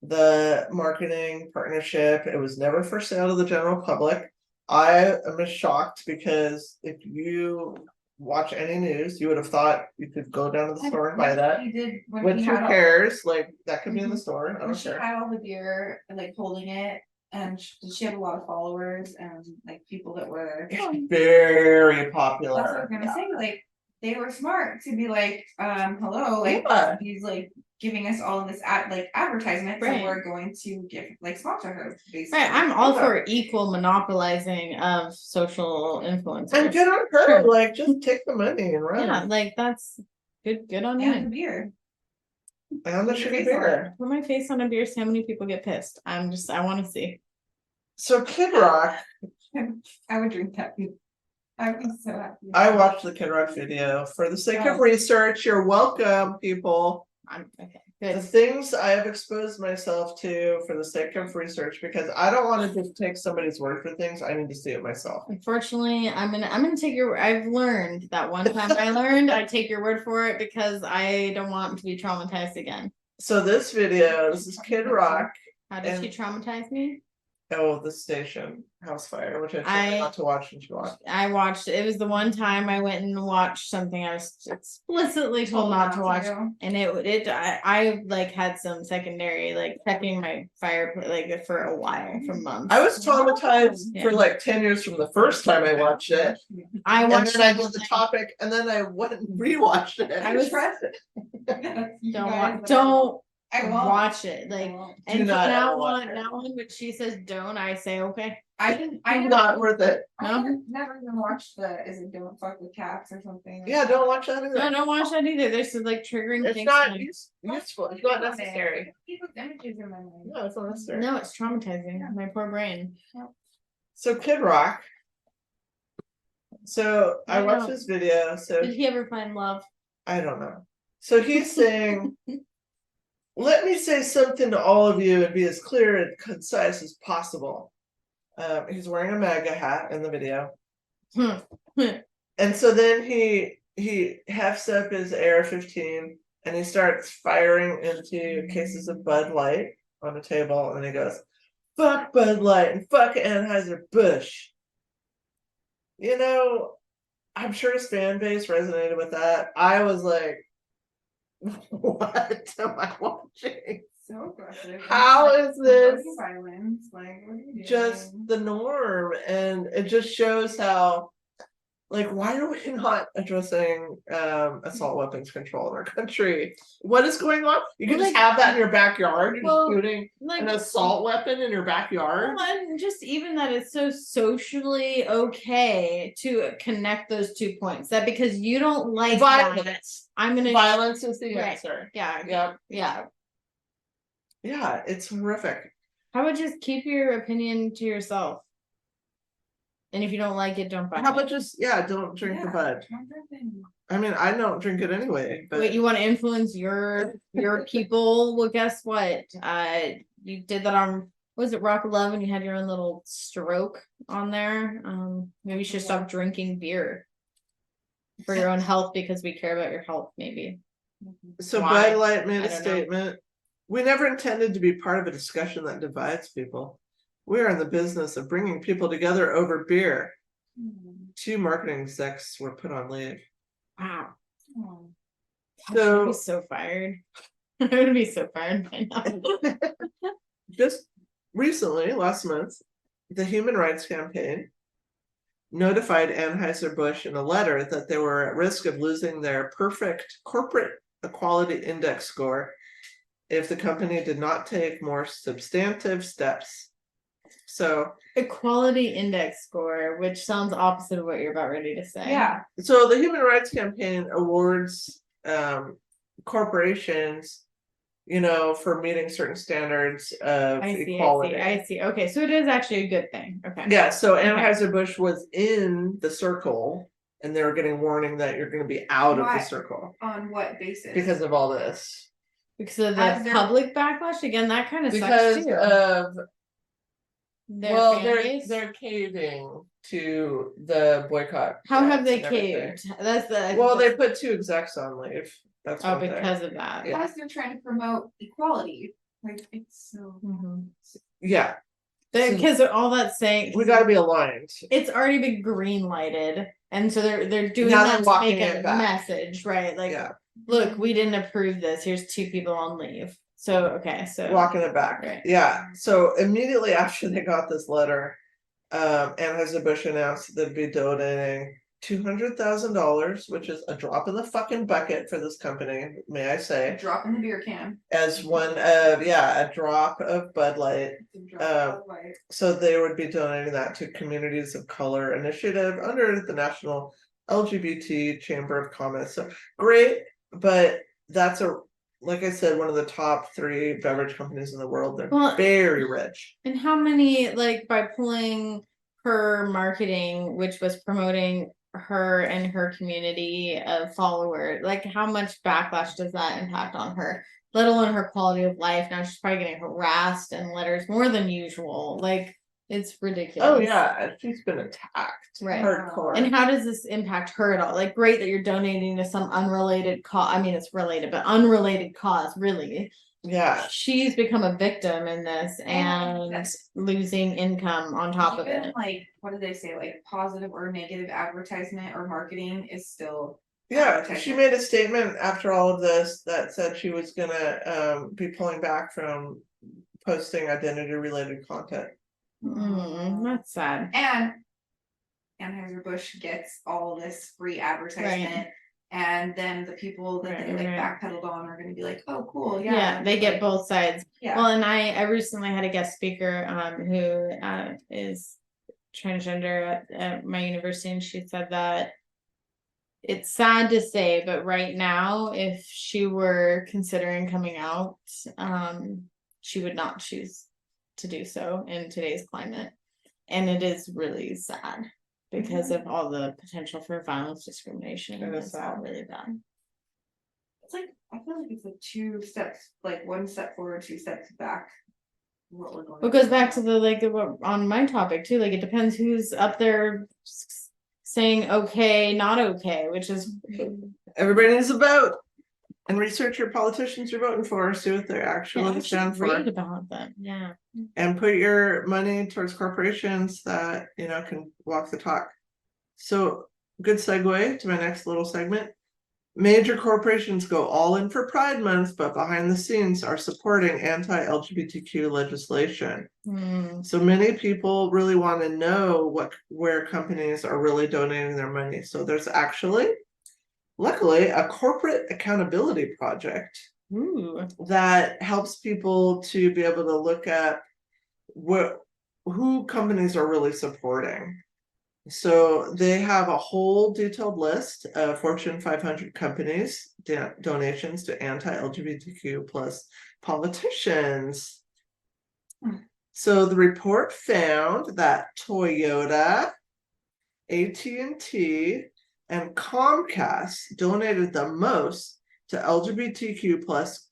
the marketing partnership. It was never for sale to the general public. I am shocked because if you watch any news, you would have thought you could go down to the store and buy that. He did when Which he who had all, cares? Like that could be in the Mhm. store. I when don't she care. had all the beer and like holding it, and she had a lot of followers and like people that were. Very popular. That's what I was gonna say. Like they were smart to be like, hello, like Yeah. he's like giving us all of this advertisement, Right. so we're going to give like sponsor her basically. Right, I'm all Yeah. for equal monopolizing of social influencers. And good on her. Sure. Like just take the money and run. Yeah, like that's good on And the you. beer. And the Put your shitty face on beer. Put my face on a beer, see how many people get pissed. I want to see. So Kid Rock, I would drink that. I would be so happy. I watched the Kid Rock video for the sake of Oh. research. You're welcome, people. I'm okay. The Good. things I have exposed myself to for the sake of research, because I don't want to just take somebody's word for things. I need to see it myself. Unfortunately, I'm gonna take your. I've learned that one time I take your word for it because I don't want to be traumatized again. So this video, this is Kid Rock. How did she And- traumatize me? Oh, the station House Fire, which I told I- her not to watch and she watched. I watched it. Was the one time I went and watched something I was explicitly told not to watch. And I like had some secondary like checking my fire like for a while, for months. I was traumatized Yeah. for like 10 years from the first time I watched it. I And watched then I it. did the topic and then I went and rewatched it. I was- Don't I won't watch it. I Like, won't. Do and from not now ever watch on, it. when she says don't, I say okay. I didn't. I never, Not worth it. I No? never even watched the. Is it Don't Fuck with Cats or something? Yeah, don't watch that either. No, don't watch that either. There's some like triggering It's things. not like- useful. It's not necessary. People's images in my mind. No, it's not necessary. No, it's traumatizing. My poor brain. So Kid Rock. So I I watched know. this video. So Did he ever find love? I don't know. So he's saying, let me say something to all of you and be as clear and concise as possible. He's wearing a MAGA hat in the video. And so then he hefts up his AR-15 and he starts firing into cases of Bud Light on the table and he goes, fuck Bud Light and fuck Anheuser-Busch. I'm sure his fan base resonated with that. I was like, what am I watching? So aggressive. How is this violence? Like, what are you doing? just the norm? And it just shows how, like, why are we not addressing assault weapons control in our country? What is going on? You can Well, just like- have that in your backyard. You're Well, just shooting like an assault weapon in your backyard. well, and just even that it's so socially okay to connect those 2 points. That because you don't like that, Violence. I'm gonna Violence is the Right. answer. yeah. Yeah, it's horrific. How about just keep your opinion to yourself? And if you don't like it, don't buy How it. about just don't drink the Yeah. Bud. Don't drink them. I mean, I don't drink it anyway, but Wait, you want to influence your people? Well, guess what? You did that on was it Rock of Love when you had your own little stroke on there? Maybe you should stop drinking beer for your own health because we care about your health, maybe. So Why? Bud Light made I a don't know. statement. We never intended to be part of a discussion that divides people. We are in the business of bringing people together over beer. 2 marketing execs were put on leave. Wow. So- I'd be so fired. I would be so fired by now. Just recently, last month, the Human Rights Campaign notified Anheuser-Busch in a letter that they were at risk of losing their perfect corporate equality index score if the company did not take more substantive steps. So Equality index score, which sounds opposite of what you're about ready to say. Yeah. so the Human Rights Campaign awards corporations, for meeting certain standards of equality. I see. Okay, so it is actually a good thing. Okay. Yeah, so Anheuser-Busch was in the circle, and they were getting warning that you're going to be out of Why? the circle On what basis? because of all this. Because of As the their- public backlash, again, that kind of sucks Because too. of Their fan base? they're caving to the boycott. How have threats they and everything. caved? That's the Well, they put 2 execs on leave. That's oh, one thing. because of that. Yeah. Because they're trying to promote equality. Like it's so. Mhm. Yeah, Because all that's saying we got to be aligned. it's already been green lighted, and so they're doing Now that they're to walking make a it back. message, right? Like, Yeah, look, we didn't approve this. Here's 2 people on leave. So okay, so walking it back. Right. Yeah. So immediately after they got this letter, Anheuser-Busch announced they'd be donating $200,000, which is a drop in the fucking bucket for this company, may I A say, drop in the beer can. as one of a drop of Bud Light. It's a drop of light. So they would be donating that to Communities of Color initiative under the National LGBT Chamber of Commerce. So great, but that's like I said, one of the top 3 beverage companies in the world. They're very rich. And how many, like, by pulling her marketing, which was promoting her and her community of followers, like, how much backlash does that impact on her? Let alone her quality of life. Now she's probably getting harassed in letters more than usual. Like, it's ridiculous. Oh yeah, she's been attacked. Right. Hardcore. And how does this impact her at all? Like, great that you're donating to some unrelated cause. I mean, it's related, but unrelated cause, really. Yeah. She's become a victim in this and losing income on top of it. Like, what do they say? Like positive or negative advertisement or marketing is still. Yeah, she made a statement after all of this that said she was gonna be pulling back from posting identity related content. That's sad. And Anheuser-Busch gets all this free advertisement, and then the people that they backpedaled on are going to be like, "Oh, cool, yeah." Yeah, they get both sides. Yeah. Well, and I recently had a guest speaker who is transgender at my university, and she said that it's sad to say, but right now, if she were considering coming out, she would not choose to do so in today's climate. And it is really sad because of all the potential for violence, discrimination. It's all really bad. It's like, I feel like it's like 2 steps, like 1 step forward, 2 steps back. What we're going It goes back to the, like, on my topic too, like, it depends who's up there saying okay, not okay, which is everybody needs a vote and research your politicians you're voting for, see what they're actually stand for. Read about them, yeah. And put your money towards corporations that can walk the talk. So good segue to my next little segment. Major corporations go all in for Pride Month, but behind the scenes are supporting anti-LGBTQ legislation. So many people really want to know where companies are really donating their money. So there's actually, luckily, a corporate accountability project that helps people to be able to look at who companies are really supporting. So they have a whole detailed list of Fortune 500 companies, donations to anti-LGBTQ plus politicians. So the report found that Toyota, AT&T, and Comcast donated the most to LGBTQ plus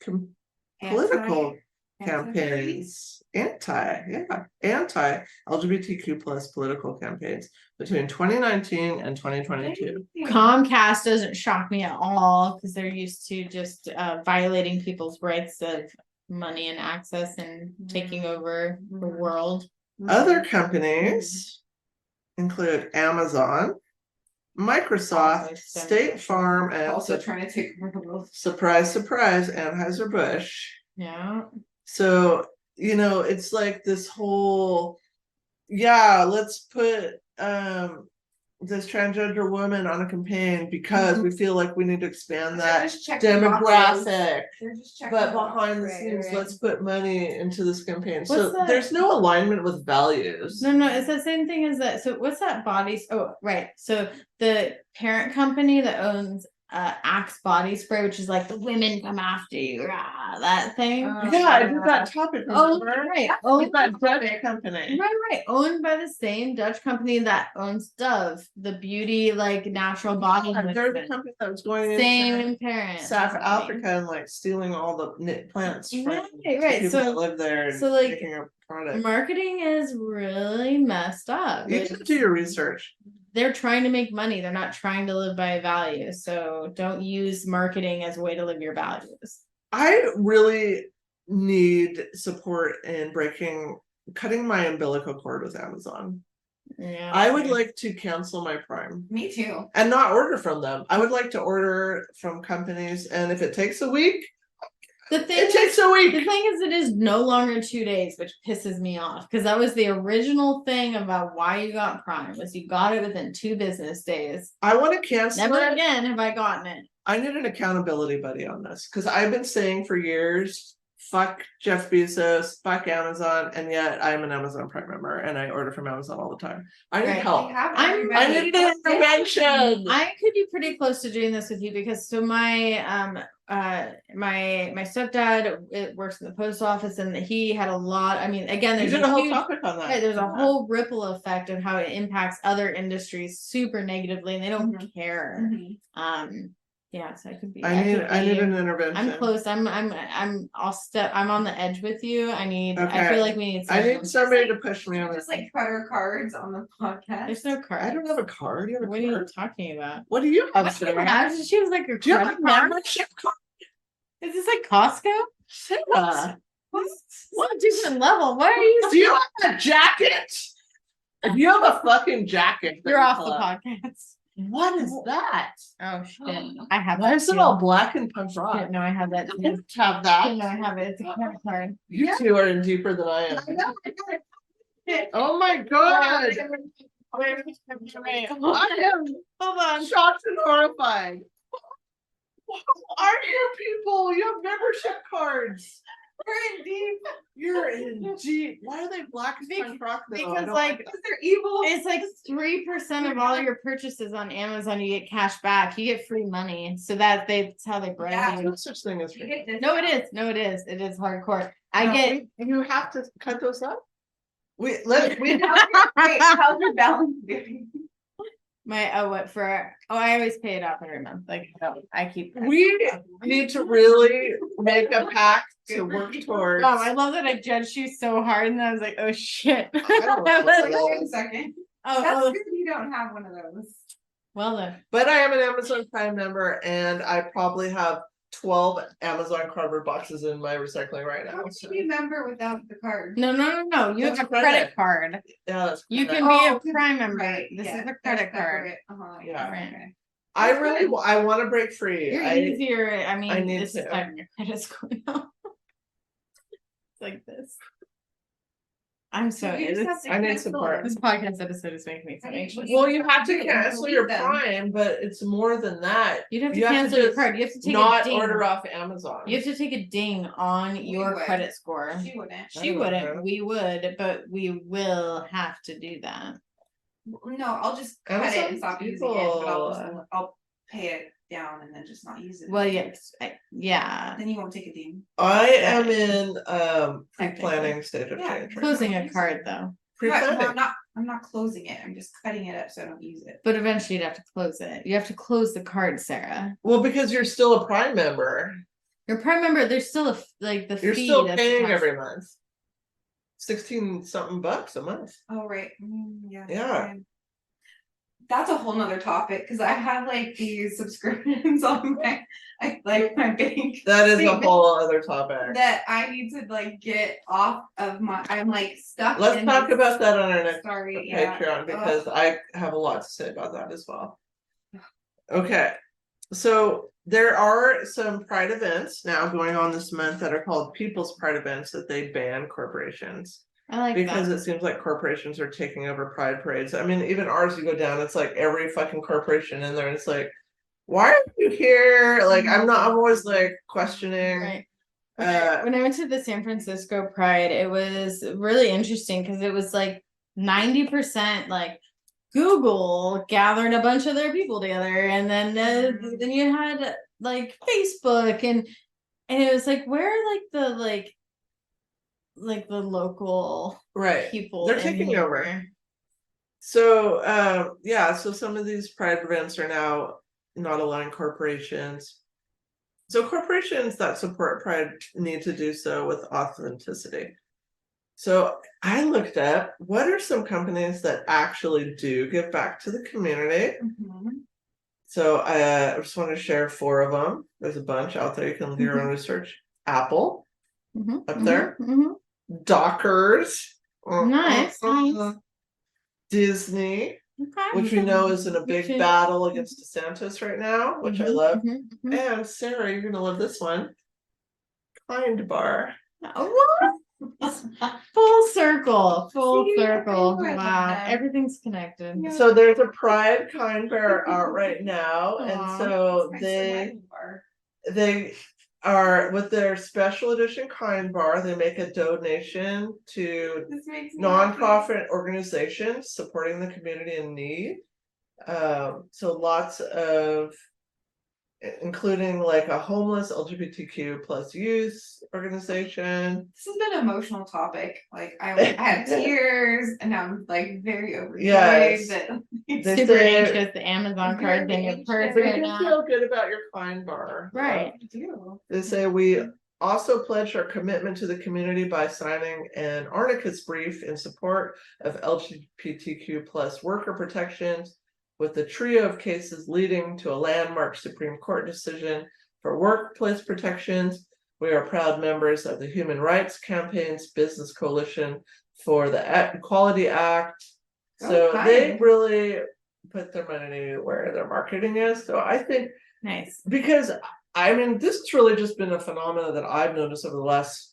political campaigns, anti-LGBTQ plus political campaigns between 2019 and 2022. Comcast doesn't shock me at all because they're used to just violating people's rights of money and access and taking over the world. Other companies include Amazon, Microsoft, State Farm, and Also trying to take over the world. surprise, Anheuser-Busch. Yeah. So, it's like this whole, let's put this transgender woman on a campaign because we feel like we need to expand that demographic. But behind the scenes, let's put money into this campaign. So there's no alignment with values. No, it's the same thing as that. So what's that body? Oh, right. So the parent company that owns Axe body spray, which is like the women come after you, that thing. I did that topic. Right. That Dutch company. Right. Owned by the same Dutch company that owns Dove, the beauty like natural body. They're the company that was going same parent. South Africa and like stealing all the plants from right. people that live there. And like making a product. Marketing is really messed up. You have to do your research. They're trying to make money. They're not trying to live by values. So don't use marketing as a way to live your values. I really need support in cutting my umbilical cord with Amazon. Yeah. I would like to cancel my Prime. Me too. And not order from them. I would like to order from companies, and if it takes a week, it takes a week. The thing is, it is no longer 2 days, which pisses me off because that was the original thing about why you got Prime was you got it within 2 business days. I want to cancel. Never again have I gotten it. I need an accountability buddy on this because I've been saying for years, fuck Jeff Bezos, fuck Amazon, and yet I'm an Amazon Prime member and I order from Amazon all the time. I need help. I need an intervention. I could be pretty close to doing this with you because my stepdad works in the post office and he had a lot. I mean, again, there's a whole topic on that. Right, there's a whole ripple effect of how it impacts other industries super negatively, and they don't care. Yeah, so I could be. I need an intervention. I'm close. I'm on the edge with you. I feel like we need. I need somebody to push me on this. Just like cutter cards on the podcast. There's no card. I don't have a card. You have a what card? are you talking about? What do you have? She was like a. Do you have a membership card? Is this like Costco? Sarah. What different level? Why are you? Do you have a jacket? If you have a fucking jacket, you're off the podcast. What is that? Oh shit! I have. Why is it all black and punk rock? No, I have that. I don't have that. No, I have it. It's a credit card. You two are in deeper than I am. Oh my god! I am Hold on. shocked and horrified. Who are you people? You have membership cards. We're in deep. You're in deep. Why are they black and punk rock though? Because like they're evil. It's like 3% of all your purchases on Amazon. You get cash back. You get free money. So that's how they brand you. There's no such thing as free. No, it is. No, it is. It is hardcore. You have to cut those up. Wait, how's your balance doing? I always pay it off every month. Like I keep. We need to really make a pact to work towards. Oh, I love that I judged you so hard, and I was like, oh shit. Wait a second. That's good you don't have one of those. Well then. But I am an Amazon Prime member, and I probably have 12 Amazon cardboard boxes in my recycling right now. How can you be a member without the card? No. You have a credit card. Yeah, you can be a Prime member. Right. This is a credit card. Yeah. Right. Okay. I want to break free. You're easier. I mean, this is time your credit score now. It's like this. I'm so. I need support. This podcast episode is making me so anxious. Well, you have to cancel your Prime, but it's more than that. You'd have to cancel your card. You have to take not order off Amazon. You have to take a ding on your credit score. She wouldn't. She wouldn't. We would, but we will have to do that. No, I'll just cut it and stop using it. But I'll pay it down and then just not use it. Well, yes, yeah. Then you won't take a ding. I am in pre-planning stage of change. Closing a card though. I'm not closing it. I'm just cutting it up so I don't use it. But eventually you'd have to close it. You have to close the card, Sarah. Well, because you're still a Prime member. Your Prime member, there's still the You're fee still that's paying attached. every month. 16 something bucks a month. Oh, right. Yeah. Yeah. That's a whole nother topic because I have like these subscriptions on my bank. That is a statement whole other topic. that I need to like get off of my. I'm like stuck. Let's talk about that on our next Patreon Patreon because I have a lot to say about that as well. Okay, so there are some Pride events now going on this month that are called People's Pride events that they ban corporations. I like Because that. it seems like corporations are taking over Pride parades. I mean, even ours, you go down, it's like every fucking corporation in there. It's like, why are you here? Like, I'm always like questioning. Right. When I went to the San Francisco Pride, it was really interesting because it was like 90% like Google gathered a bunch of their people together, and then you had like Facebook and it was like where are like the local people They're taking here? over. So yeah, so some of these Pride events are now not allowing corporations. So corporations that support Pride need to do so with authenticity. So I looked up what are some companies that actually do give back to the community. So I just want to share 4 of them. There's a bunch out there. You can do your own research. Apple up there. Dockers. Nice. Disney, which we know is in a big battle against DeSantis right now, which I love. And Sarah, you're gonna love this one. Kind Bar. What? Full circle. Wow. Everything's connected. So there's a Pride Kind Bar out right now. And so they are with their special edition Kind Bar, they make a donation to nonprofit organizations supporting the community in need. So lots of, including like a homeless LGBTQ plus youth organization. This has been an emotional topic. Like I had tears, and now I'm like very overjoyed. Yes. That super anxious. The Amazon card thing at first. But you feel good about your Kind Bar, right? They say we also pledge our commitment to the community by signing an Arnicus brief in support of LGBTQ plus worker protections, with the trio of cases leading to a landmark Supreme Court decision for workplace protections. We are proud members of the Human Rights Campaign's Business Coalition for the Equality Act. So they really put their money where their marketing is. So I think nice, because I mean, this has really just been a phenomenon that I've noticed over the last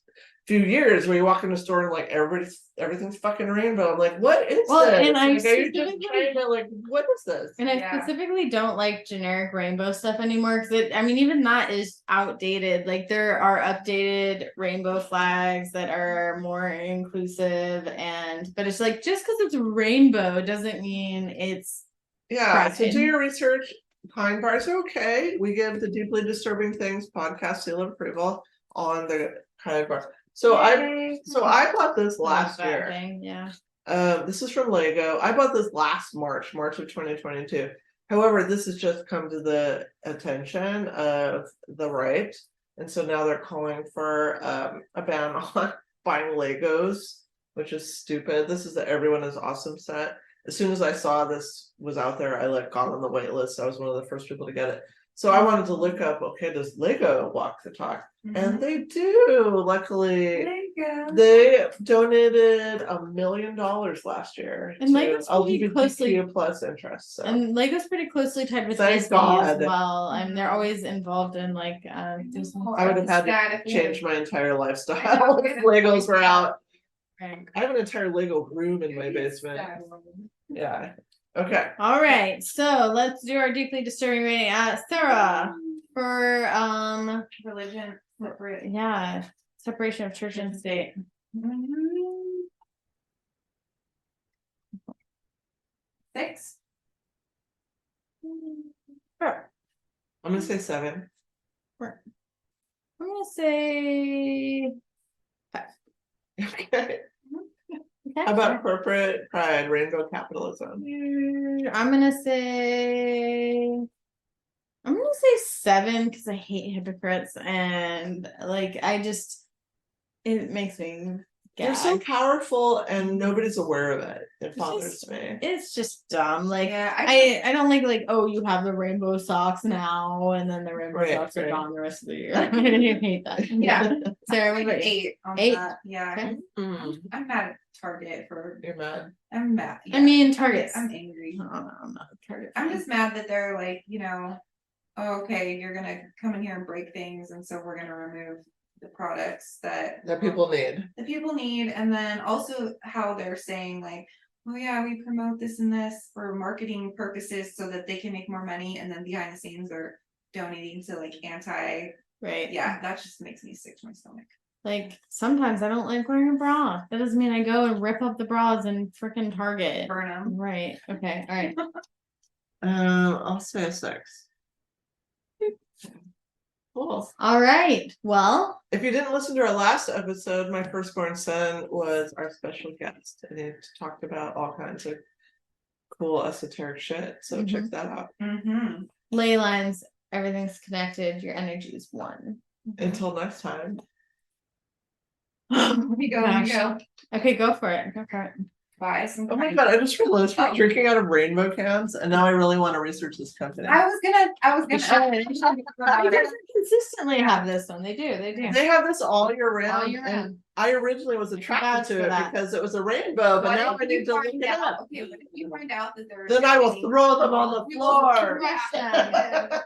few years, where you walk in the store and like everything's fucking rainbow. I'm like, what is this? And like, are you just trying to like, what is this? And I specifically don't like generic rainbow stuff anymore because I mean, even that is outdated. Like there are updated rainbow flags that are more inclusive, but it's like just because it's rainbow doesn't mean it's So do your research. Kind Bars are okay. We give the Deeply Disturbing Things podcast seal of approval on the Kind Bars. So I bought this last year. This is from Lego. I bought this last March of 2022. However, this has just come to the attention of the right, and so now they're calling for a ban on buying Legos, which is stupid. This is the Everyone is Awesome set. As soon as I saw this was out there, I got on the wait list. I was one of the first people to get it. So I wanted to look up, okay, does Lego walk the talk? And they do. Luckily, they donated $1 million last year to LGBTQ plus interests. So. And Lego's pretty closely tied with Disney as well. And they're always involved in Disney. I would have had to change my entire lifestyle if Legos were out. I have an entire Lego room in my basement. Yeah. Okay. All right. So let's do our deeply disturbing rating. Sarah, for religion, separation of church and state. 6. Sure. I'm gonna say 7. Sure. I'm gonna say 5. Okay. How about corporate pride, rainbow capitalism? I'm gonna say I'm gonna say 7 because I hate hypocrites and like it makes me They're so gag. powerful and nobody's aware of it. It bothers me. It's just dumb. Like Yeah, I don't like oh you have the rainbow socks now and then the rainbow Right, socks are right. gone the rest of the year. I hate that. Yeah. Sarah, I'm what like about you? 8 on 8? that. Yeah. Okay. I'm mad at Target for. You're mad. I'm mad. I mean Target's I'm angry. No, I'm not a Target I'm fan. just mad that they're like, oh, okay, you're gonna come in here and break things, and so we're gonna remove the products that people need. the people need, and then also how they're saying like, oh yeah, we promote this and this for marketing purposes so that they can make more money, and then behind the scenes they're donating to like Right. yeah, that just makes me sick to my stomach. Like sometimes I don't like wearing a bra. That doesn't mean I go and rip up the bras in freaking Target. Burn them. Right. Okay. All right. I'll say a 6. Cool. All right. Well, If you didn't listen to our last episode, my firstborn son was our special guest, and he talked about all kinds of cool esoteric shit. So check that out. Mm-hmm. ley lines, everything's connected. Your energy is one. Until next time. We go. Okay, go for it. Go for it. Buy some. Oh my god, I just realized we're drinking out of rainbow cans, and now I really want to research this company. I was gonna. You guys consistently have this one. They do. They have this all year round. All year and round. I originally was attracted Vouch to for it that. because it was a rainbow, but What now if I need you to look find it out- up. Okay, what if you find out that they're Then I will donating- throw them on the We will floor. crush them.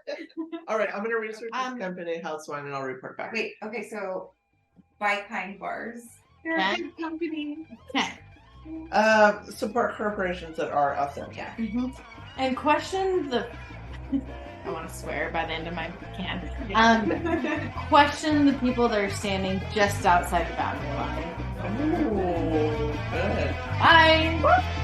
All right, I'm gonna research this Um, company, house wine, and I'll report back. Wait, okay, so Buy Kind Bars. They're a Okay. good company. Okay. Support corporations that are authentic. Yeah. And question the. I want to swear by the end of my can. Question the people that are standing just outside the boundary line. Ooh, good. Bye.